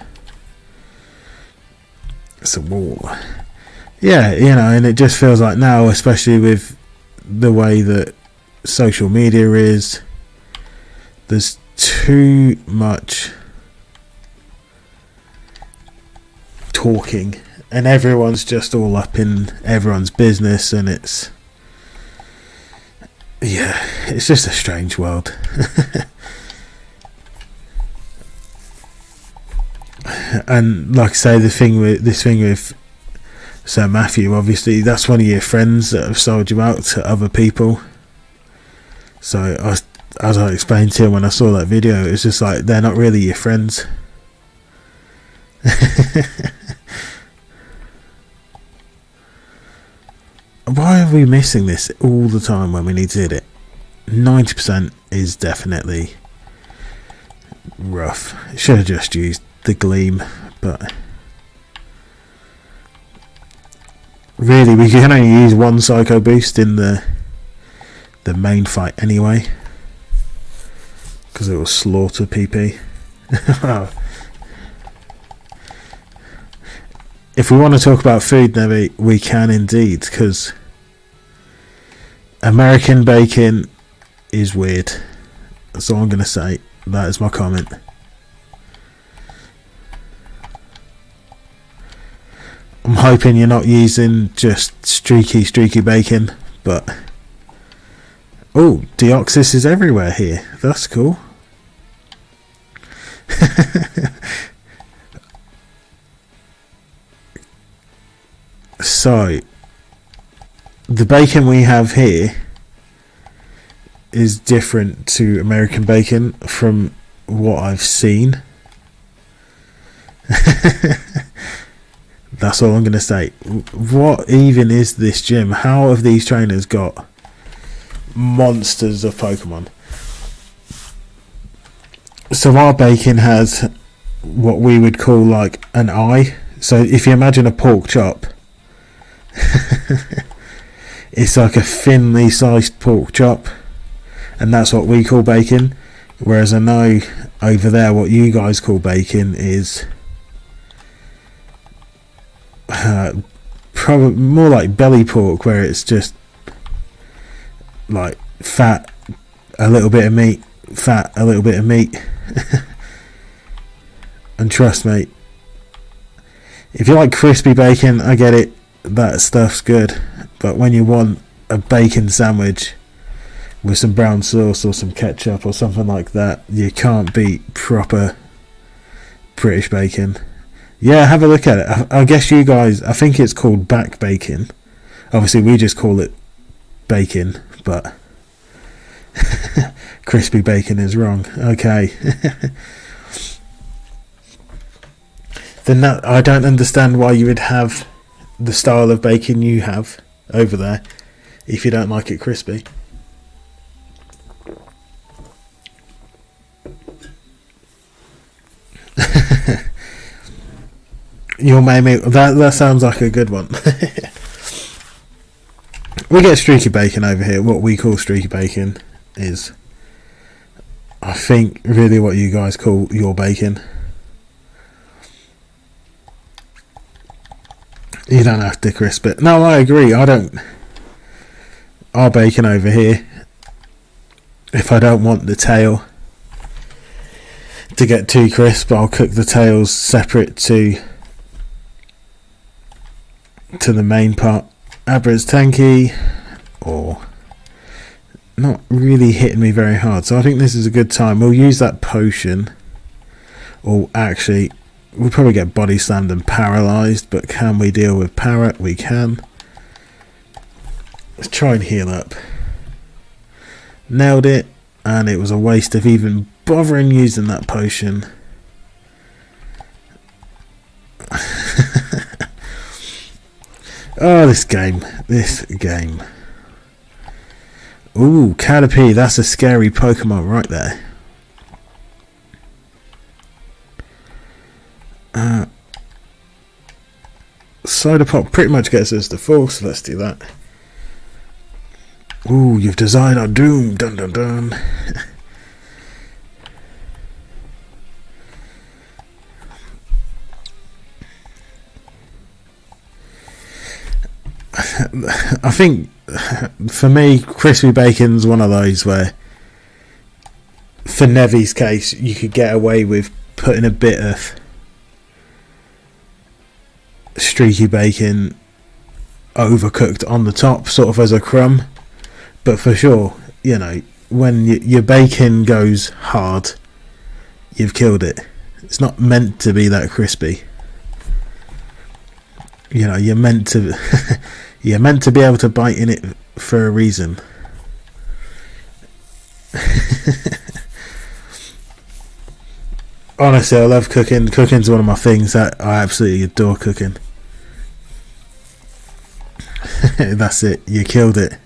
It's a wall. Yeah, you know, and it just feels like now, especially with the way that social media is, there's too much talking, and everyone's just all up in everyone's business, and it's just a strange world. And like I say, this thing with Sir Matthew, obviously that's one of your friends that have sold you out to other people. So as I explained to him when I saw that video, it's just like, they're not really your friends. Why are we missing this all the time when we need to hit it? 90% is definitely rough. Should have just used the gleam, but really we can only use one psycho boost in the main fight anyway, because it will slaughter PP. If we want to talk about food, Nevi, we can indeed, because American bacon is weird. That's all I'm going to say. That is my comment. I'm hoping you're not using just streaky bacon, but oh, Deoxys is everywhere here. That's cool. So the bacon we have here is different to American bacon from what I've seen. That's all I'm going to say. What even is this gym? How have these trainers got monsters of Pokemon? So our bacon has what we would call like an eye. So if you imagine a pork chop, it's like a thinly sliced pork chop, and that's what we call bacon. Whereas I know over there what you guys call bacon is probably more like belly pork, where it's just like fat, a little bit of meat, fat, a little bit of meat. And trust me, if you like crispy bacon, I get it, that stuff's good, but when you want a bacon sandwich with some brown sauce or some ketchup or something like that, you can't beat proper British bacon. Yeah, have a look at it. I guess you guys, I think it's called back bacon. Obviously we just call it bacon, but crispy bacon is wrong. Okay. Then I don't understand why you would have the style of bacon you have over there if you don't like it crispy. Your maybe that sounds like a good one. We get streaky bacon over here. What we call streaky bacon is, I think, really what you guys call your bacon. You don't have to crisp it. No, I agree. I don't. Our bacon over here, if I don't want the tail to get too crisp, I'll cook the tails separate to the main part. Abra's tanky, or not really hitting me very hard, so I think this is a good time. We'll use that potion, Or actually, we'll probably get body slammed and paralysed, but can we deal with Parrot? We can. Let's try and heal up. Nailed it, and it was a waste of even bothering using that potion. Oh, this game. Ooh, Caterpie, that's a scary Pokemon right there. Soda Pop pretty much gets us to full, so let's do that. Ooh, you've designed our doom. Dun dun dun. I think for me, crispy bacon's one of those where, for Nevi's case, you could get away with putting a bit of streaky bacon overcooked on the top, sort of as a crumb. But for sure, you know, when your bacon goes hard, you've killed it. It's not meant to be that crispy. You know, you're meant to you're meant to be able to bite in it for a reason. Honestly, I love cooking. Cooking's one of my things that I absolutely adore cooking. That's it. You killed it.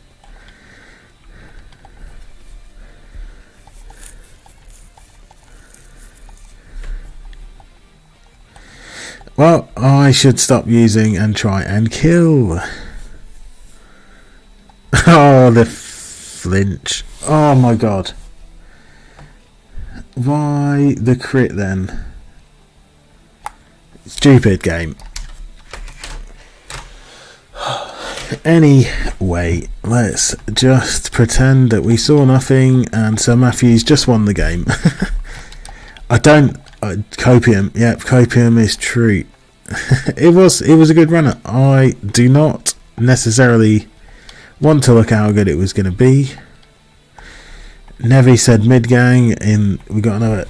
Well, I should stop using and try and kill. Oh, the flinch. Oh my god. Why the crit then? Stupid game. Anyway, let's just pretend that we saw nothing and Sir Matthews just won the game. Copium. Yep, Copium is true. It was a good runner. I do not necessarily want to look how good it was going to be. Nevi said mid-gang, we got another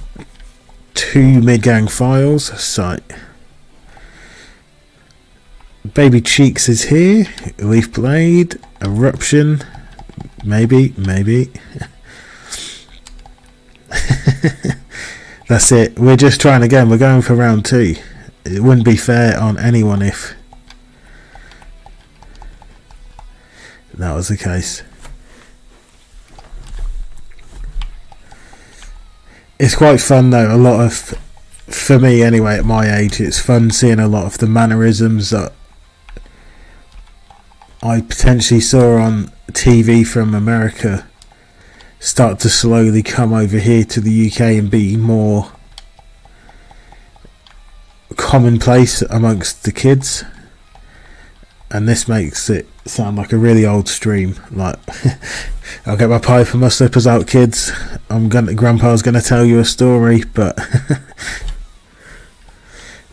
2 mid-gang files, so Baby Cheeks is here, Leaf Blade, Eruption, maybe. That's it, we're just trying again, we're going for round 2. It wouldn't be fair on anyone if that was the case. It's quite fun though, for me anyway at my age, it's fun seeing a lot of the mannerisms that I potentially saw on TV from America start to slowly come over here to the UK and be more commonplace amongst the kids. And this makes it sound like a really old stream. Like, I'll get my pipe and my slippers out, kids. Grandpa's gonna tell you a story, but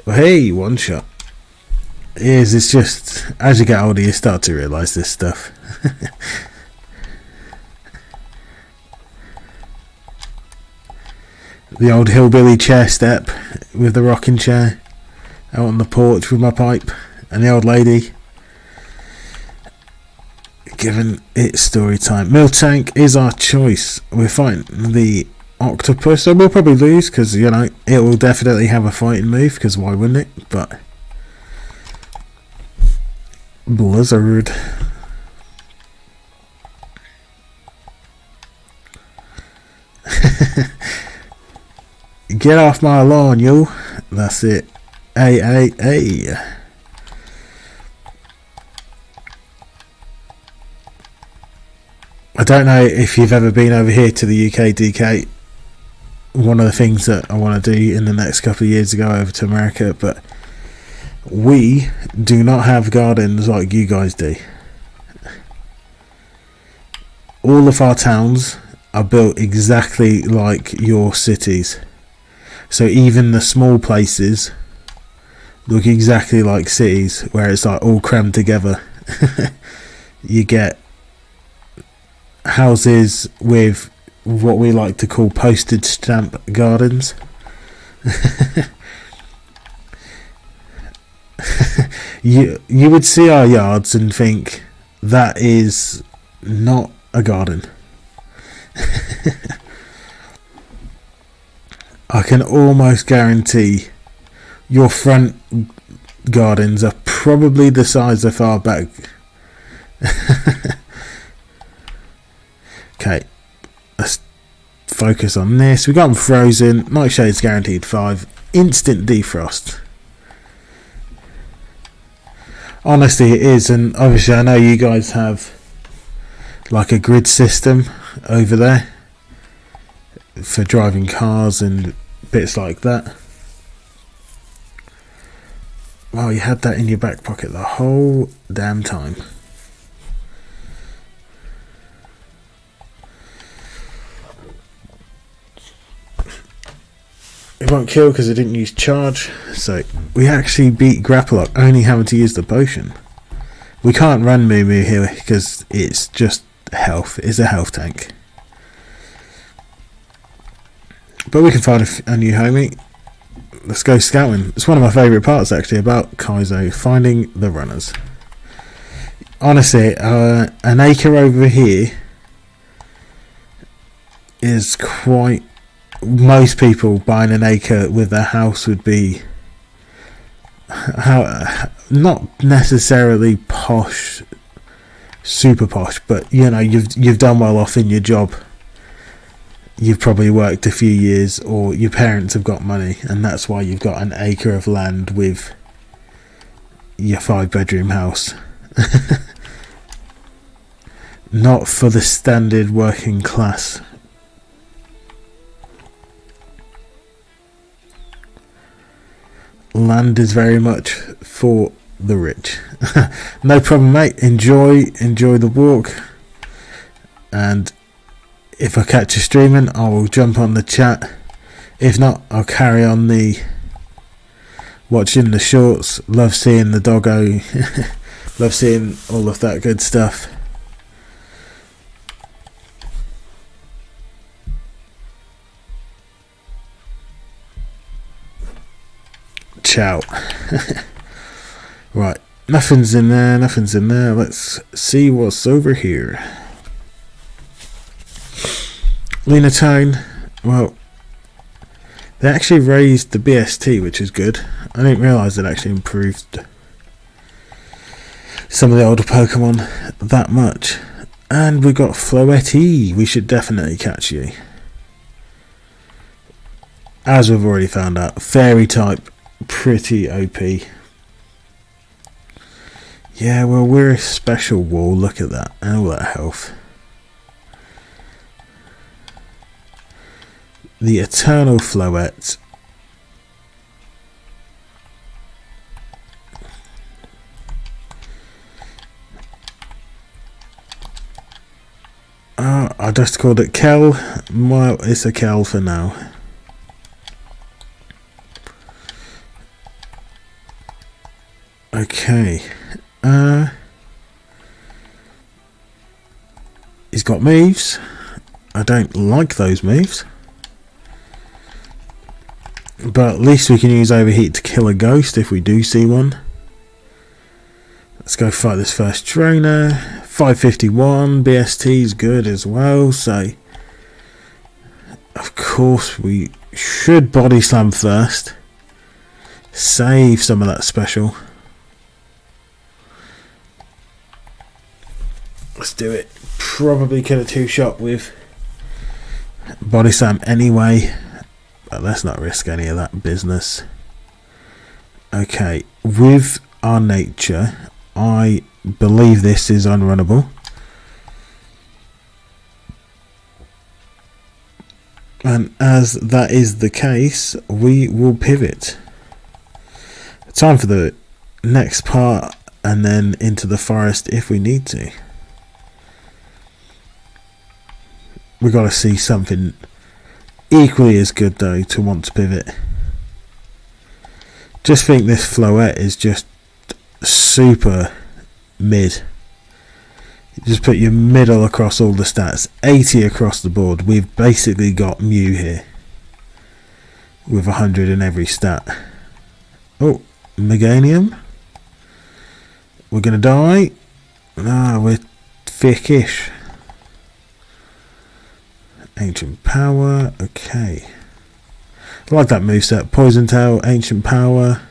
well, hey, one shot. It's just as you get older, you start to realise this stuff. The old hillbilly chair step with the rocking chair out on the porch with my pipe and the old lady giving it story time. Miltank is our choice. We're fighting the octopus, so we'll probably lose because, you know, it will definitely have a fighting move, because why wouldn't it? But Blizzard. Get off my lawn, you. That's it. Hey. I don't know if you've ever been over here to the UK, DK. One of the things that I want to do in the next couple of years to go over to America, but we do not have gardens like you guys do. All of our towns are built exactly like your cities. So even the small places look exactly like cities, where it's like all crammed together. You get houses with what we like to call postage stamp gardens. You would see our yards and think that is not a garden. I can almost guarantee your front gardens are probably the size of our back. Okay, let's focus on this. We got them frozen. Nightshade's guaranteed 5. Instant defrost. Honestly, it is, and obviously I know you guys have like a grid system over there for driving cars and bits like that. Wow, you had that in your back pocket the whole damn time. It won't kill because it didn't use charge, so we actually beat Grapplok only having to use the potion. We can't run Moo Moo here because it's just health. It's a health tank. But we can find a new homie. Let's go scouting. It's one of my favourite parts actually about Kaizo, finding the runners. Honestly, an acre over here is quite... Most people buying an acre with their house would be not necessarily posh, super posh, but you know, you've done well off in your job. You've probably worked a few years, or your parents have got money, and that's why you've got an acre of land with your 5-bedroom house. Not for the standard working class. Land is very much for the rich. No problem, mate. Enjoy the walk, and if I catch you streaming, I will jump on the chat. If not, I'll carry on the watching the shorts. Love seeing the doggo. Love seeing all of that good stuff. Ciao. Right, nothing's in there. Let's see what's over here. Lena Tone, well, they actually raised the BST, which is good. I didn't realise it actually improved some of the older Pokemon that much. And we got Floetti. We should definitely catch you. As we've already found out, Fairy type, pretty OP. Yeah, well, we're a special wall. Look at that, and all that health. The Eternal Floette. I just called it Kel. Well, it's a Kel for now. Okay. He's got moves. I don't like those moves. But at least we can use Overheat to kill a ghost if we do see one. Let's go fight this first trainer. 551 BST is good as well, so of course we should body slam first. Save some of that special. Let's do it. Probably could have 2-shot with body slam anyway. But let's not risk any of that business. Okay, with our nature, I believe this is unrunnable. And as that is the case, we will pivot. Time for the next part, and then into the forest if we need to. We've got to see something equally as good though to want to pivot. Just think this Floette is just super mid. You just put your middle across all the stats, 80 across the board. We've basically got Mew here. with 100 in every stat. Oh, Meganium. We're gonna die. Ah, we're thickish. Ancient Power. Okay. I like that moveset. Poison Tail, Ancient Power.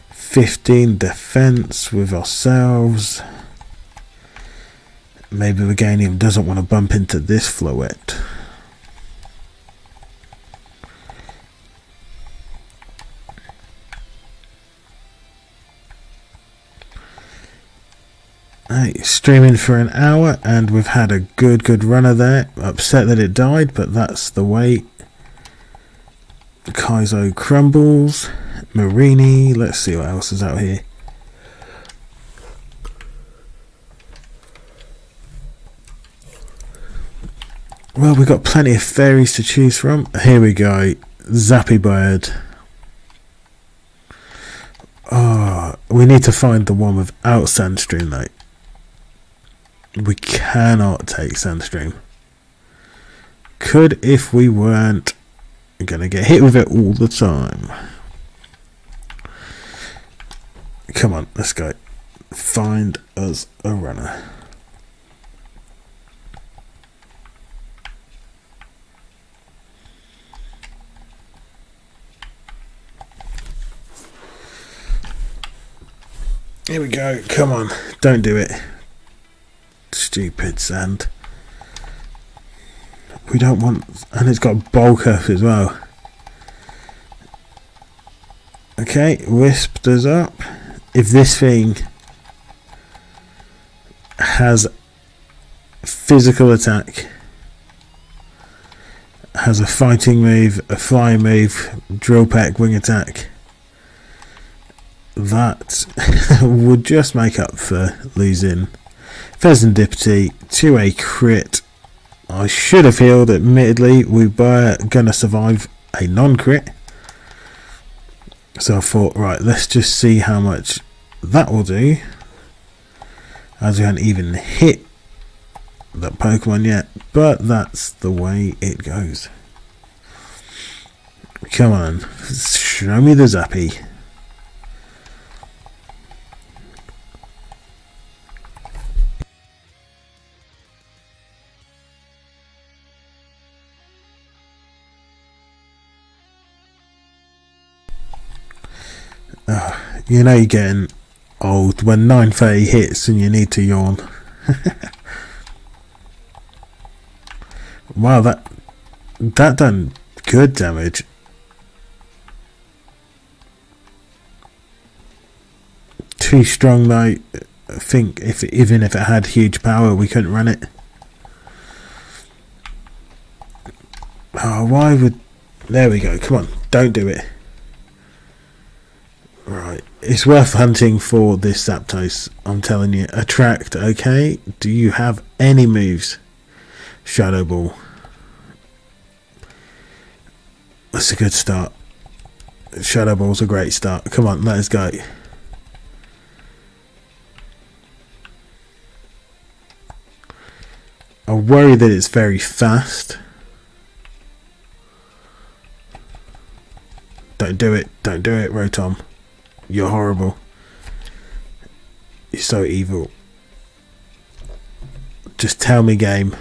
15 defense with ourselves. Maybe Meganium doesn't want to bump into this Floette. Hey, streaming for an hour and we've had a good runner there. Upset that it died, but that's the way. Kaizo crumbles. Marini. Let's see what else is out here. Well, we've got plenty of fairies to choose from. Here we go. Zappy Bird. Oh, we need to find the one without Sandstream though. We cannot take Sandstream. Could if we weren't gonna get hit with it all the time. Come on, let's go. Find us a runner. Here we go. Come on, don't do it. Stupid sand. We don't want, and it's got bulk up as well. Okay, wisped us up. If this thing has physical attack, has a fighting move, a flying move, drill peck, wing attack, that would just make up for losing Pheasantipity to a crit. I should have healed, admittedly. We were going to survive a non-crit. So I thought, right, let's just see how much that will do. As we haven't even hit that Pokemon yet. But that's the way it goes. Come on. Show me the Zappy. You know you're getting old when 9:30 hits and you need to yawn. Wow, that done good damage. Too strong though. I think even if it had huge power, we couldn't run it. Oh, why would... There we go. Come on, don't do it. Right, it's worth hunting for this Zapdos, I'm telling you. Attract, okay. Do you have any moves? Shadow Ball. That's a good start. Shadow Ball's a great start. Come on, let us go. I worry that it's very fast. Don't do it, Rotom. You're horrible. You're so evil. Just tell me, game.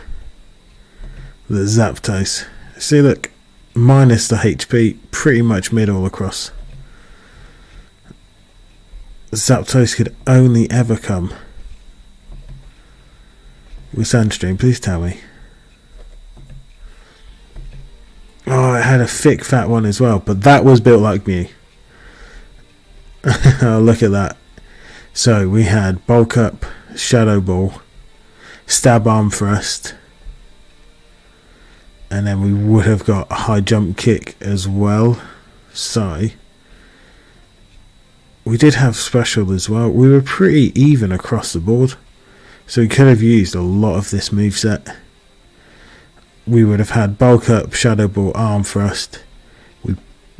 The Zapdos. See, look. Minus the HP. Pretty much mid all across. Zapdos could only ever come with Sandstream. Please tell me. Oh, it had a thick fat one as well. But that was built like Mew. Oh, look at that. So we had Bulk Up, Shadow Ball, Stab Arm Thrust, and then we would have got a High Jump Kick as well. So we did have Special as well. We were pretty even across the board, so we could have used a lot of this moveset. We would have had Bulk Up, Shadow Ball, Arm Thrust. We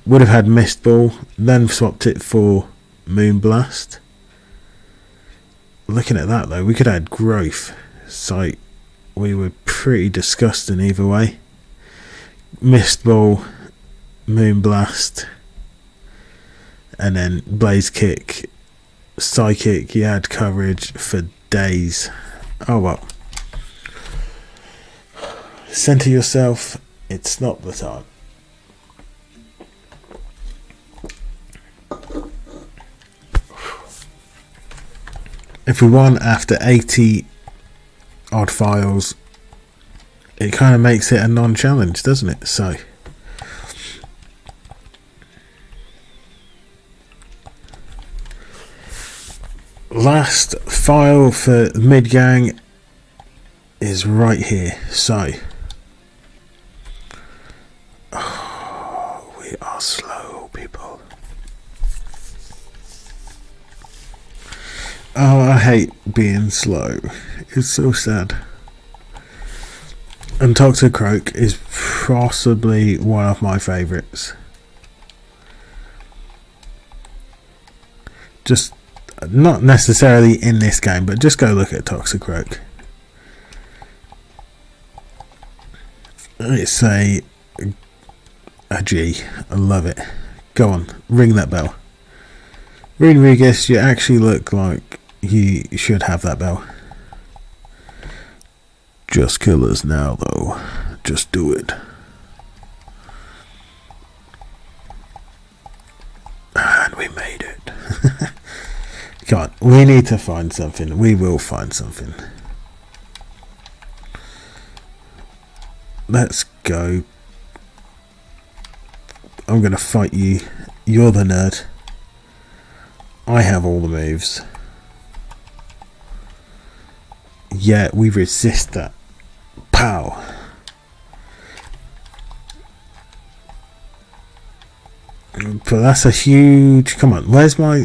would have had Mist Ball, then swapped it for Moonblast. Looking at that though, we could add Growth, so we were pretty disgusting either way. Mist Ball, Moonblast, and then Blaze Kick, Psychic. You had coverage for days. Oh well. Center yourself. It's not the time. If we won after 80 odd files, it kind of makes it a non-challenge, doesn't it? So last file for mid-gang is right here. So we are slow, people. Oh, I hate being slow. It's so sad. And Toxicroak is possibly one of my favourites. Just not necessarily in this game, but just go look at Toxicroak. It's a G. I love it. Go on, ring that bell. Rodriguez, you actually look like you should have that bell. Just kill us now, though. Just do it. And we made it. Come on, we need to find something. We will find something. Let's go. I'm going to fight you. You're the nerd. I have all the moves. Yeah, we resist that. Pow. But that's a huge... Come on, where's my...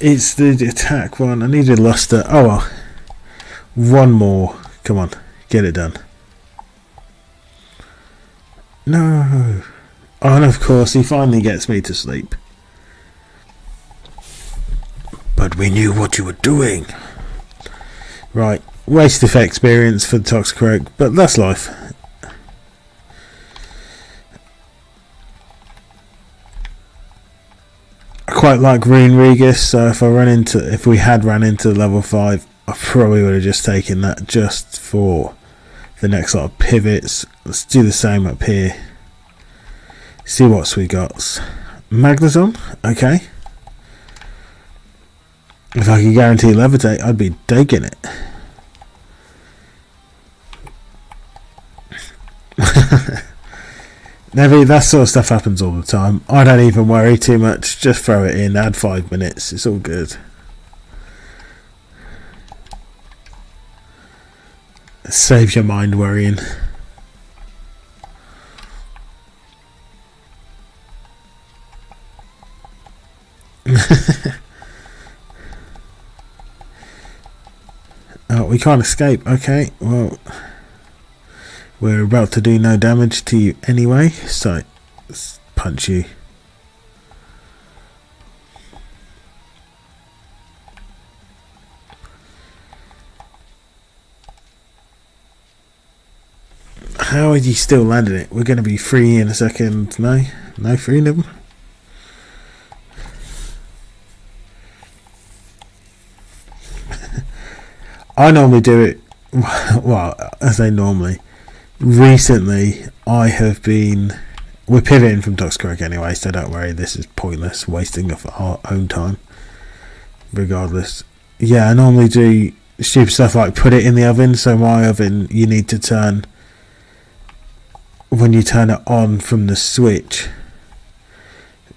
It's the attack one. I need a luster. Oh, well. One more. Come on, get it done. No. Oh, and of course, he finally gets me to sleep. But we knew what you were doing. Right, waste of experience for the Toxicroak, but that's life. I quite like Rune Regis, so if we had run into level 5, I probably would have just taken that just for the next lot of pivots. Let's do the same up here. See what we got. Magneton, okay. If I could guarantee levitate, I'd be taking it. Never, that sort of stuff happens all the time. I don't even worry too much. Just throw it in, add 5 minutes. It's all good. Save your mind worrying. Oh, we can't escape. Okay, well, we're about to do no damage to you anyway, so let's punch you. How are you still landing it? We're going to be free in a second. No freedom. I normally do it, well, I say normally. Recently, we're pivoting from Toxicroak anyway, so don't worry, this is pointless, wasting of our own time. Regardless. Yeah, I normally do stupid stuff like put it in the oven, so my oven, you need to turn, when you turn it on from the switch,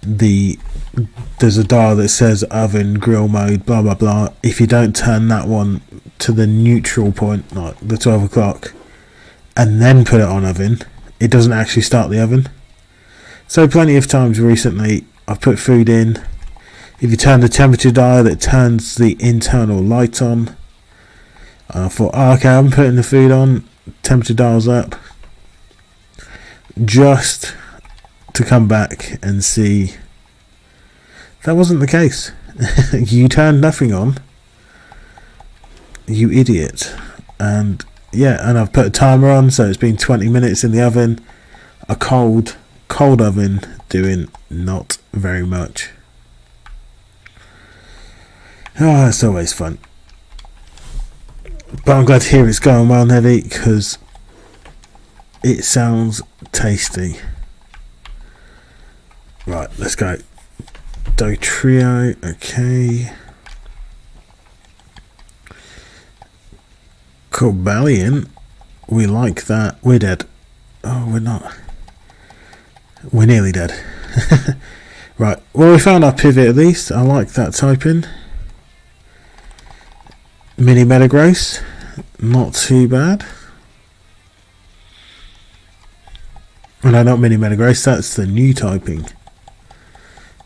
there's a dial that says oven, grill mode, blah blah blah. If you don't turn that one to the neutral point, like the 12 o'clock, and then put it on oven, it doesn't actually start the oven. So plenty of times recently I've put food in. If you turn the temperature dial, it turns the internal light on. I thought, oh, okay, I'm putting the food on, temperature dial's up, just to come back and see that wasn't the case. You turned nothing on, you idiot. And yeah, and I've put a timer on, so it's been 20 minutes in the oven, a cold cold oven doing not very much. Oh, it's always fun. But I'm glad to hear it's going well, Nelly, because it sounds tasty. Right, let's go. Dough trio, okay. Corbellion, we like that. We're dead. Oh, we're not. We're nearly dead. Right, well, we found our pivot at least. I like that typing. Mini Metagross, not too bad. Oh no, not Mini Metagross, that's the new typing.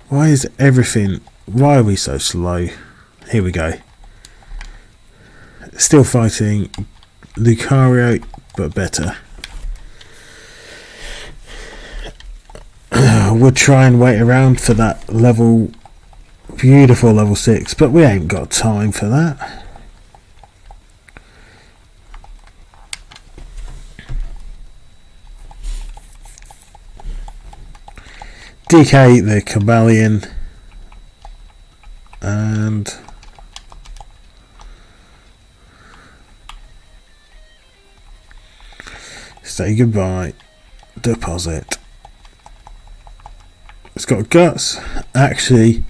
Why is everything... Why are we so slow? Here we go. Still fighting Lucario, but better. We'll try and wait around for that level... Beautiful level 6, but we ain't got time for that. DK the Corbellion and say goodbye. Deposit. It's got guts, actually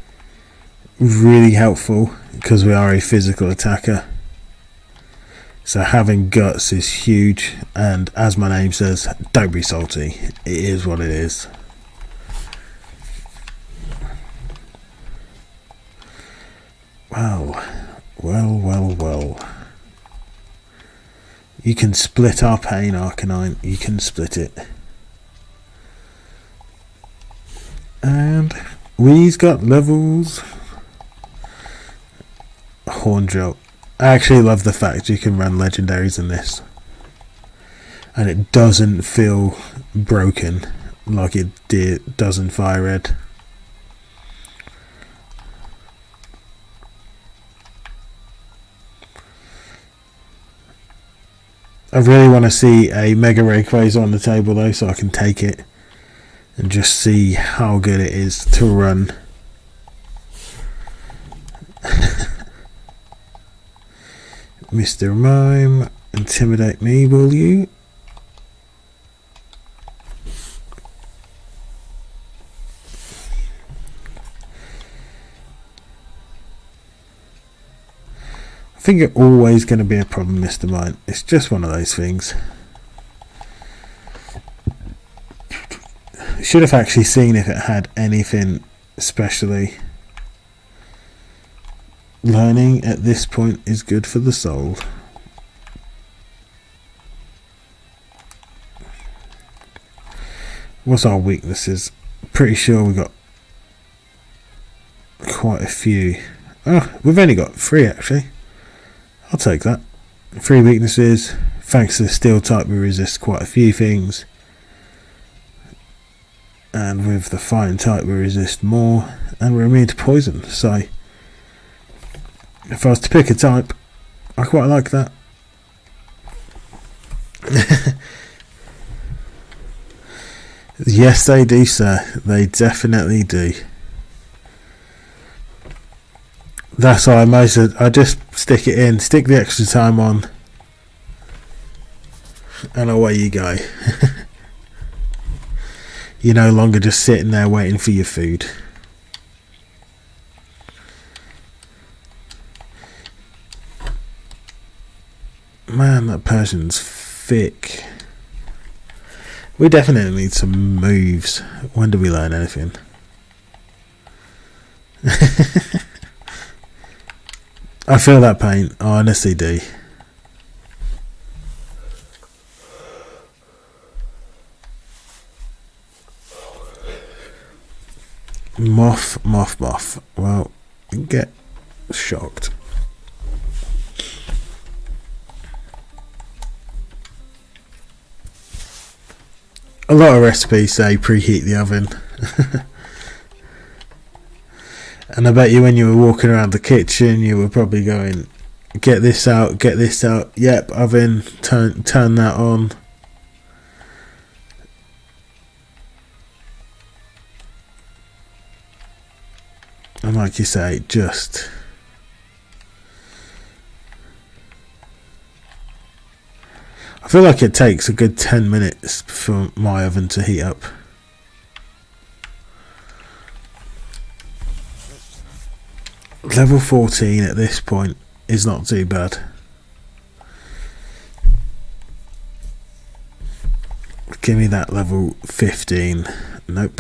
really helpful because we are a physical attacker, so having guts is huge, and as my name says, don't be salty, it is what it is. Well. You can split our pain, Arcanine. You can split it. And we've got levels. Hornjolt. I actually love the fact you can run legendaries in this. And it doesn't feel broken like it does in Fire Red. I really want to see a Mega Rayquaza on the table though, so I can take it and just see how good it is to run. Mr. Mime, intimidate me, will you? I think it's always going to be a problem, Mr. Mime. It's just one of those things. Should have actually seen if it had anything especially. Learning at this point is good for the soul. What's our weaknesses? Pretty sure we got quite a few. Oh, we've only got 3 actually. I'll take that. 3 weaknesses. Thanks to the steel type we resist quite a few things. And with the fire type we resist more. And we're immune to poison. So if I was to pick a type, I quite like that. Yes they do, sir. They definitely do. That's why I just stick it in, stick the extra time on, and away you go. You're no longer just sitting there waiting for your food. Man, that Persian's thick. We definitely need some moves. When do we learn anything? I feel that pain, I honestly do. Moth. Well, get shocked. A lot of recipes say preheat the oven. And I bet you when you were walking around the kitchen you were probably going, get this out, yep, oven, turn that on. like you say, just I feel like it takes a good 10 minutes for my oven to heat up. Level 14 at this point is not too bad. Give me that level 15. Nope.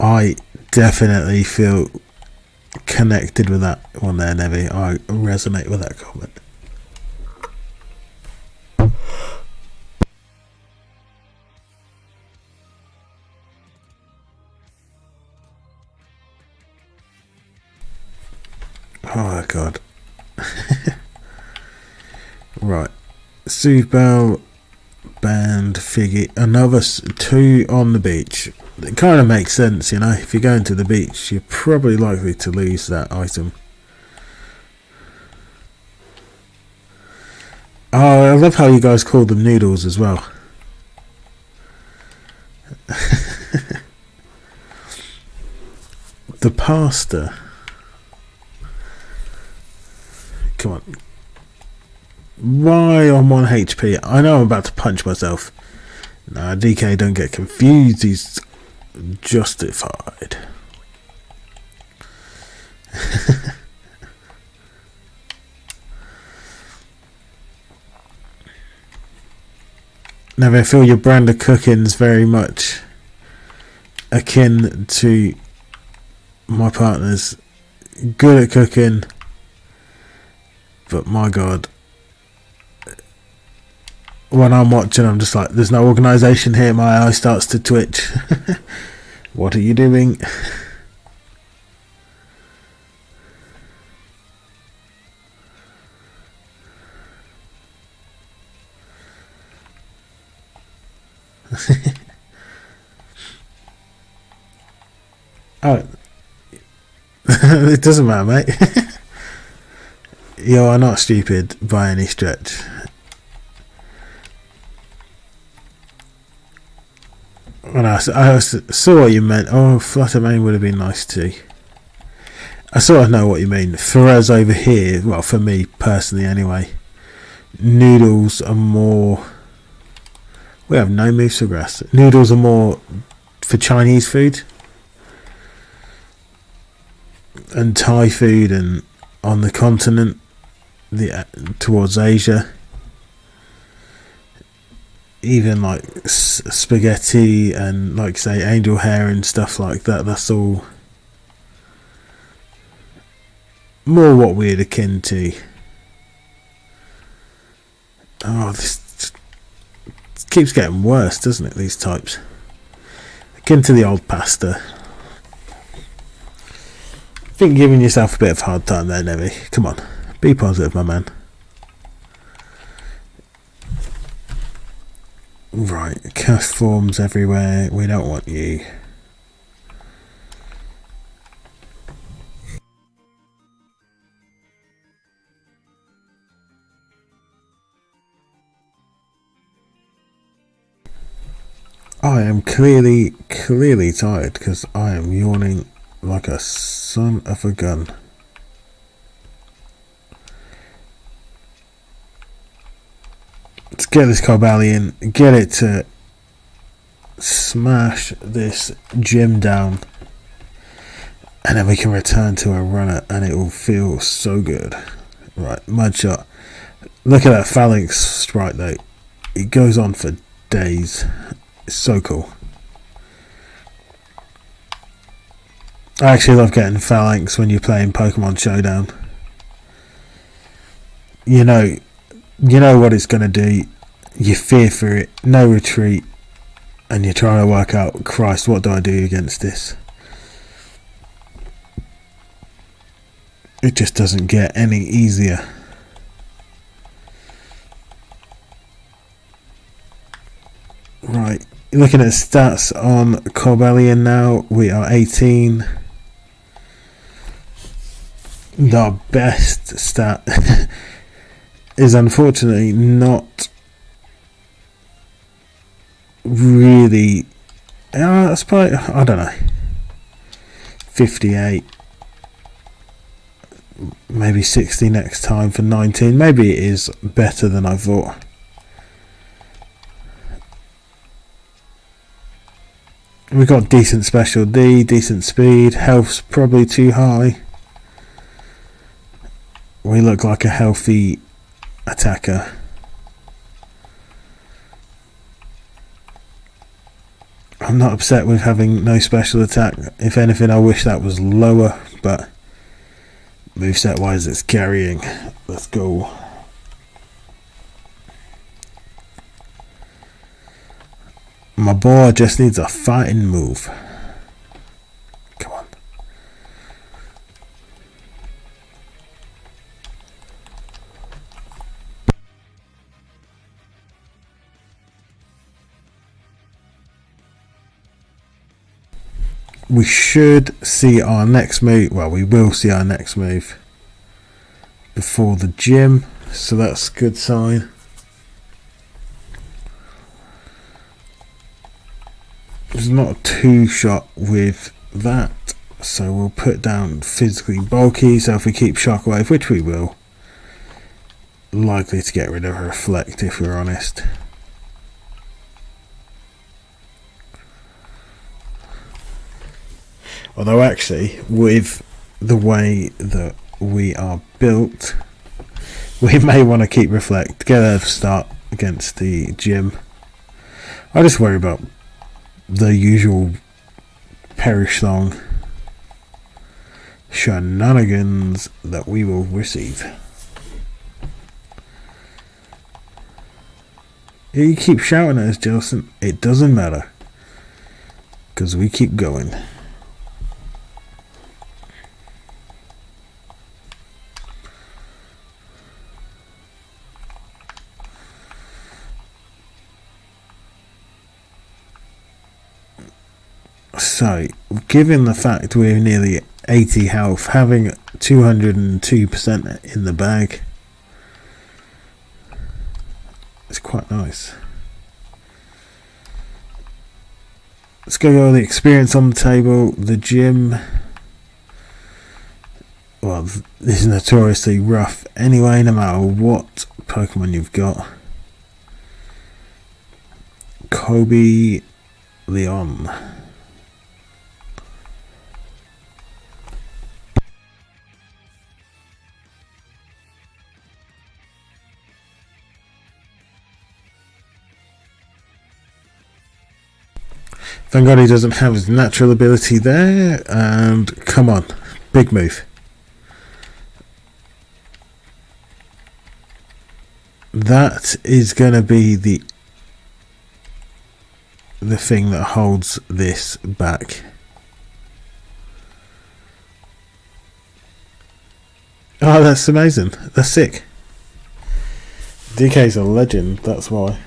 I definitely feel connected with that one there, Nevi. I resonate with that comment. Oh god. Right. Soothe Bell, Band, Figgy, another 2 on the beach. It kind of makes sense, you know. If you're going to the beach, you're probably likely to lose that item. Oh, I love how you guys call them noodles as well. The pasta. Come on. Why on 1 HP? I know I'm about to punch myself. Nah, DK, don't get confused. He's justified. Now, I feel your brand of cooking's very much akin to my partner's. Good at cooking, but my god, when I'm watching, I'm just like, there's no organisation here. My eye starts to twitch. What are you doing? Oh, it doesn't matter, mate. You are not stupid by any stretch. When I saw what you meant. Oh, Flutter Mane would have been nice too. I sort of know what you mean. For us over here, well, for me personally anyway, noodles are more. We have no moves for grass. Noodles are more for Chinese food and Thai food, and on the continent, towards Asia, even like spaghetti and, like say, angel hair and stuff like that. That's all more what we're akin to. Oh, this keeps getting worse, doesn't it? These types akin to the old pasta. I think you're giving yourself a bit of a hard time there, Nevi. Come on, be positive, my man. Right, cast forms everywhere. We don't want you. I am clearly tired because I am yawning like a son of a gun. Let's get this Cobalion, get it to smash this gym down, and then we can return to a runner and it will feel so good. Right, Mudshot. Look at that phalanx strike though. It goes on for days. It's so cool. I actually love getting phalanx when you're playing Pokemon Showdown. You know what it's going to do. You fear for it, no retreat, and you're trying to work out, Christ, what do I do against this? It just doesn't get any easier. Right, looking at stats on Corbellion now, we are 18. Our best stat is unfortunately not really. That's probably, I don't know, 58, maybe 60 next time for 19. Maybe it is better than I thought. We got decent special D, decent speed. Health's probably too high. We look like a healthy attacker. I'm not upset with having no special attack. If anything, I wish that was lower, but moveset wise it's carrying. Let's go. My boy just needs a fighting move. Come on. We should see our next move. Well, we will see our next move before the gym, so that's a good sign. There's not a two-shot with that, so we'll put down physically bulky. So if we keep shockwave, which we will, likely to get rid of reflect if we're honest. Although actually, with the way that we are built, we may want to keep reflect, get a start against the gym. I just worry about the usual perish song shenanigans that we will receive. You keep shouting at us, Jilson. It doesn't matter, because we keep going. So, given the fact we're nearly 80 health, having 202% in the bag is quite nice. Let's go over the experience on the table. The gym, well, this is notoriously rough anyway, no matter what Pokemon you've got. Kobe Leon. Thank God he doesn't have his natural ability there. And come on, big move. That is going to be the thing that holds this back. Oh, that's amazing. That's sick. DK's a legend, that's why.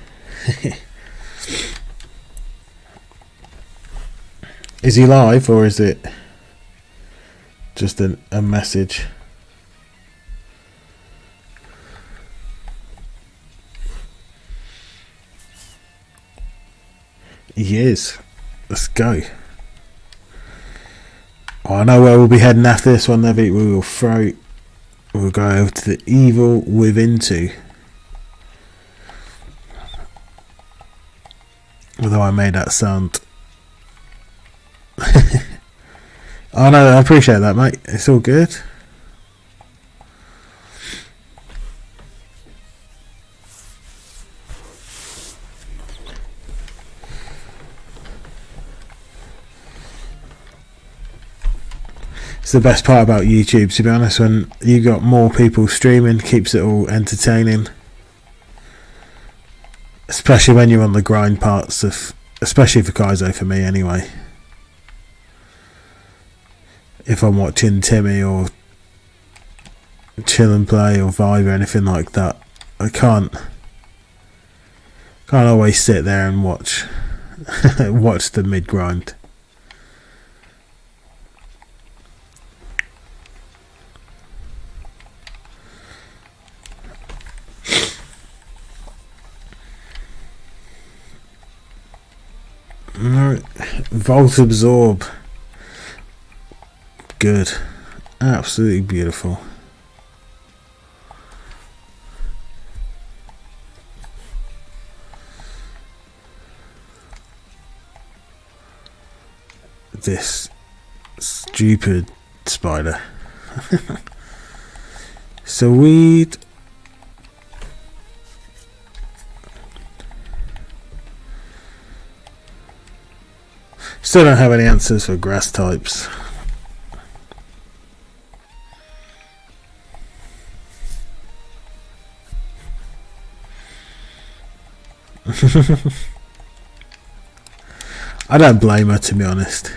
Is he live or is it just a message? He is. Let's go. Oh, I know where we'll be heading after this one, Levy. We will throw. We'll go over to the evil within two. Although I made that sound. Oh no, I appreciate that, mate. It's all good. It's the best part about YouTube, to be honest, when you got more people streaming, keeps it all entertaining. Especially when you're on the grind parts of, especially for Kaizo, for me anyway. If I'm watching Timmy or Chill and Play or Vibe or anything like that, I can't always sit there and watch watch the mid grind. Volt Absorb. Good. Absolutely beautiful. This stupid spider. Sweet. Still don't have any answers for grass types. I don't blame her, to be honest.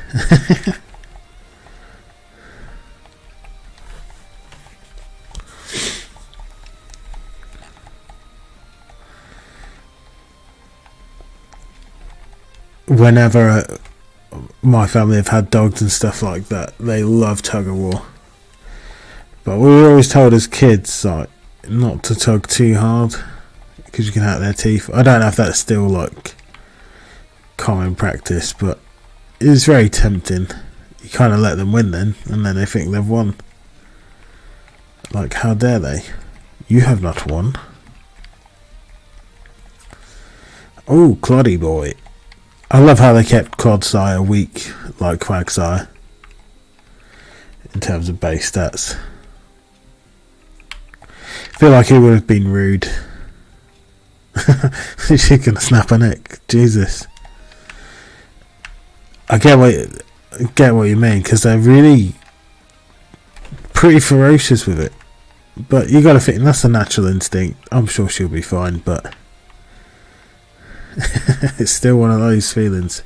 Whenever my family have had dogs and stuff like that, they love tug of war. But we were always told as kids, like, not to tug too hard because you can hurt their teeth. I don't know if that's still like common practice, but it's very tempting. You kind of let them win then, and then they think they've won. Like, how dare they? You have not won. Oh, Cloddy boy. I love how they kept Clodsire weak, like Quagsire, in terms of base stats. I feel like it would have been rude. She's gonna snap her neck. Jesus. I get what you mean, because they're really pretty ferocious with it. But you gotta think that's a natural instinct. I'm sure she'll be fine, but it's still one of those feelings.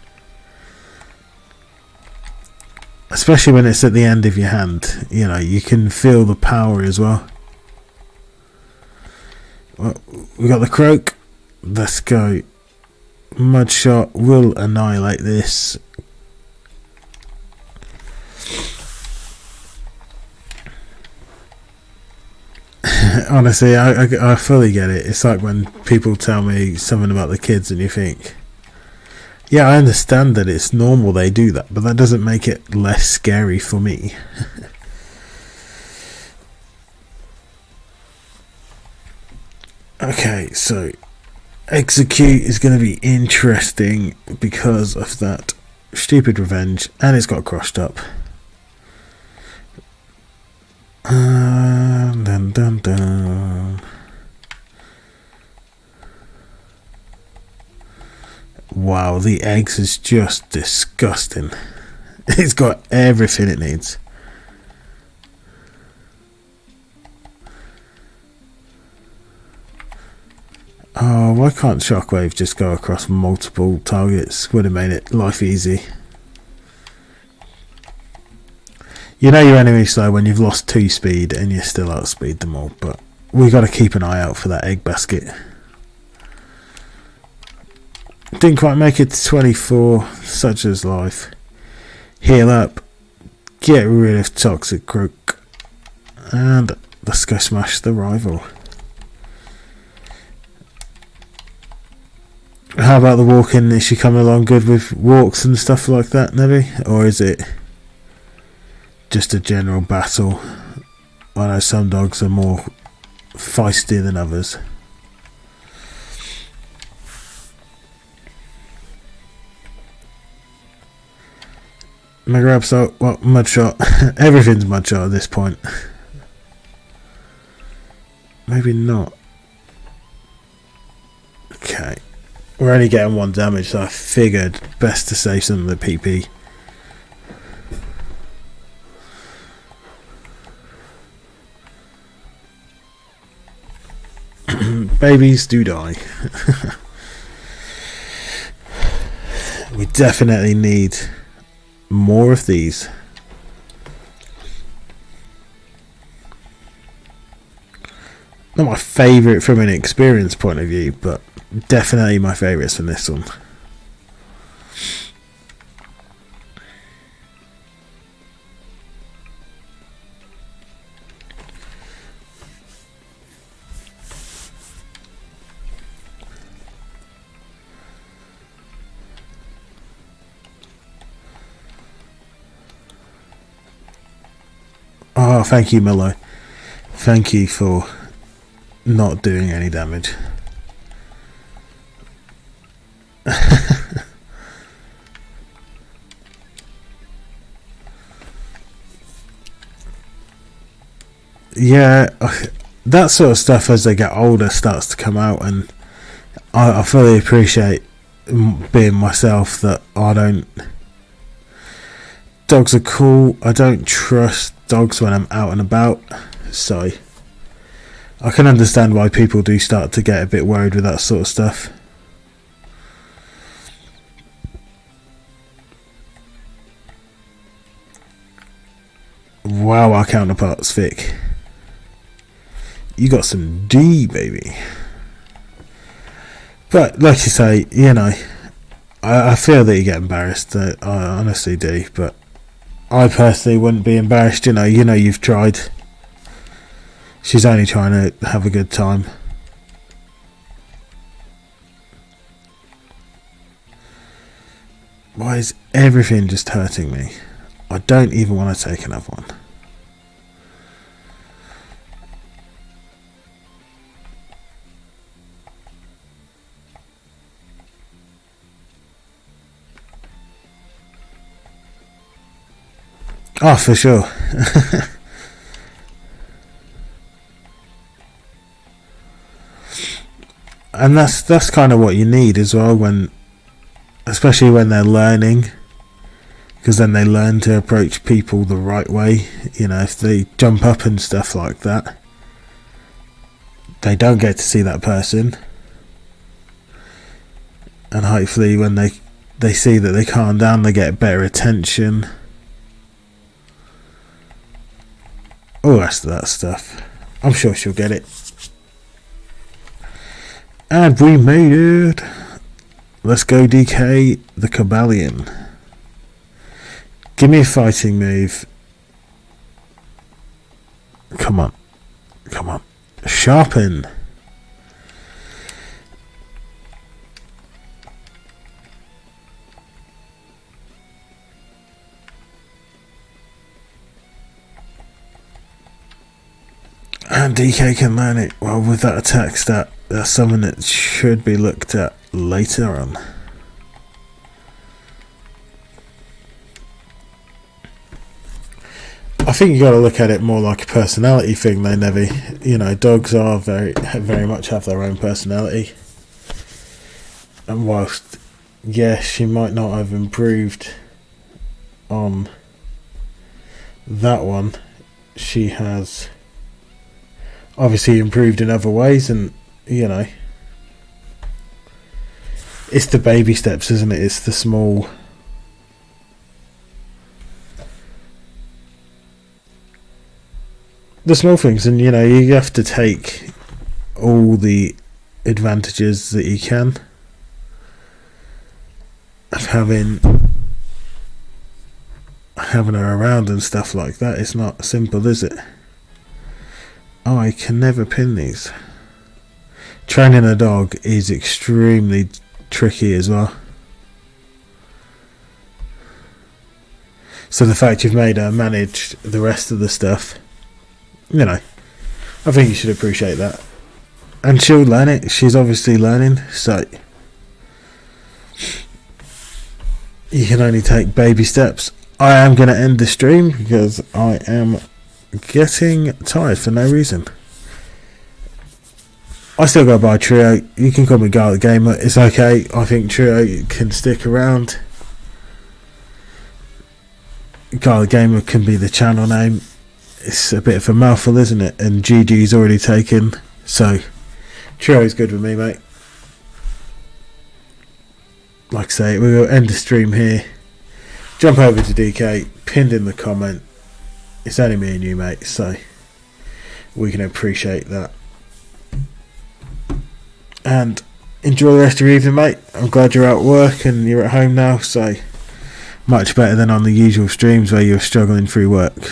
Especially when it's at the end of your hand. You know, you can feel the power as well. Well, we got the croak. Let's go. Mudshot will annihilate this. Honestly, I fully get it. It's like when people tell me something about the kids and you think, yeah, I understand that it's normal they do that, but that doesn't make it less scary for me. Okay, so execute is going to be interesting because of that stupid revenge, and it's got crushed up. Dun, dun, dun. Wow, the eggs is just disgusting. It's got everything it needs. Oh, why can't Shockwave just go across multiple targets? Would have made it life easy. You know your enemy's slow when you've lost 2 speed and you still outspeed them all, but we got to keep an eye out for that egg basket. Didn't quite make it to 24, such as life. Heal up, get rid of Toxic Croak, and let's go smash the rival. How about the walking? Is she coming along good with walks and stuff like that, Nebby? Or is it just a general battle? I know some dogs are more feisty than others. Mega Absol, well, Mudshot. Everything's Mudshot at this point. Maybe not. Okay. We're only getting 1 damage, so I figured best to save some of the PP. Babies do die. We definitely need more of these. Not my favourite from an experience point of view, but definitely my favourites from this one. Oh, thank you, Milo. Thank you for not doing any damage. Yeah, that sort of stuff as they get older starts to come out, and I fully appreciate being myself that I don't. Dogs are cool. I don't trust dogs when I'm out and about, so I can understand why people do start to get a bit worried with that sort of stuff. Wow, our counterpart's thick. You got some D, baby. But like you say, you know, I feel that you get embarrassed. I honestly do, but I personally wouldn't be embarrassed. You know, you've tried. She's only trying to have a good time. Why is everything just hurting me? I don't even want to take another one. Oh, for sure. And that's kind of what you need as well, when, especially when they're learning, because then they learn to approach people the right way. You know, if they jump up and stuff like that, they don't get to see that person, and hopefully when they see that they calm down, they get better attention. All the rest of that stuff. I'm sure she'll get it. And we made it. Let's go, DK the Cabalion. Give me a fighting move. Come on. Come on. Sharpen. And DK can learn it. Well, with that attack stat, that's something that should be looked at later on. I think you got to look at it more like a personality thing, though, Nevi. You know, dogs are very much have their own personality. And whilst, yes, she might not have improved on that one, she has obviously improved in other ways, and you know, it's the baby steps, isn't it? It's the small things, and you know, you have to take all the advantages that you can of having her around and stuff like that. It's not simple, is it? Oh, I can never pin these. Training a dog is extremely tricky as well. So the fact you've made her manage the rest of the stuff, you know, I think you should appreciate that. And she'll learn it. She's obviously learning, so you can only take baby steps. I am going to end the stream because I am getting tired for no reason. I still go by Trio. You can call me Garlic Gamer. It's okay. I think Trio can stick around. Garlic Gamer can be the channel name. It's a bit of a mouthful, isn't it? And GG's already taken. So Trio's good with me, mate. Like I say, we will end the stream here. Jump over to DK, pinned in the comment. It's only me and you, mate, so we can appreciate that. And enjoy the rest of your evening, mate. I'm glad you're out at work and you're at home now, so much better than on the usual streams where you're struggling through work.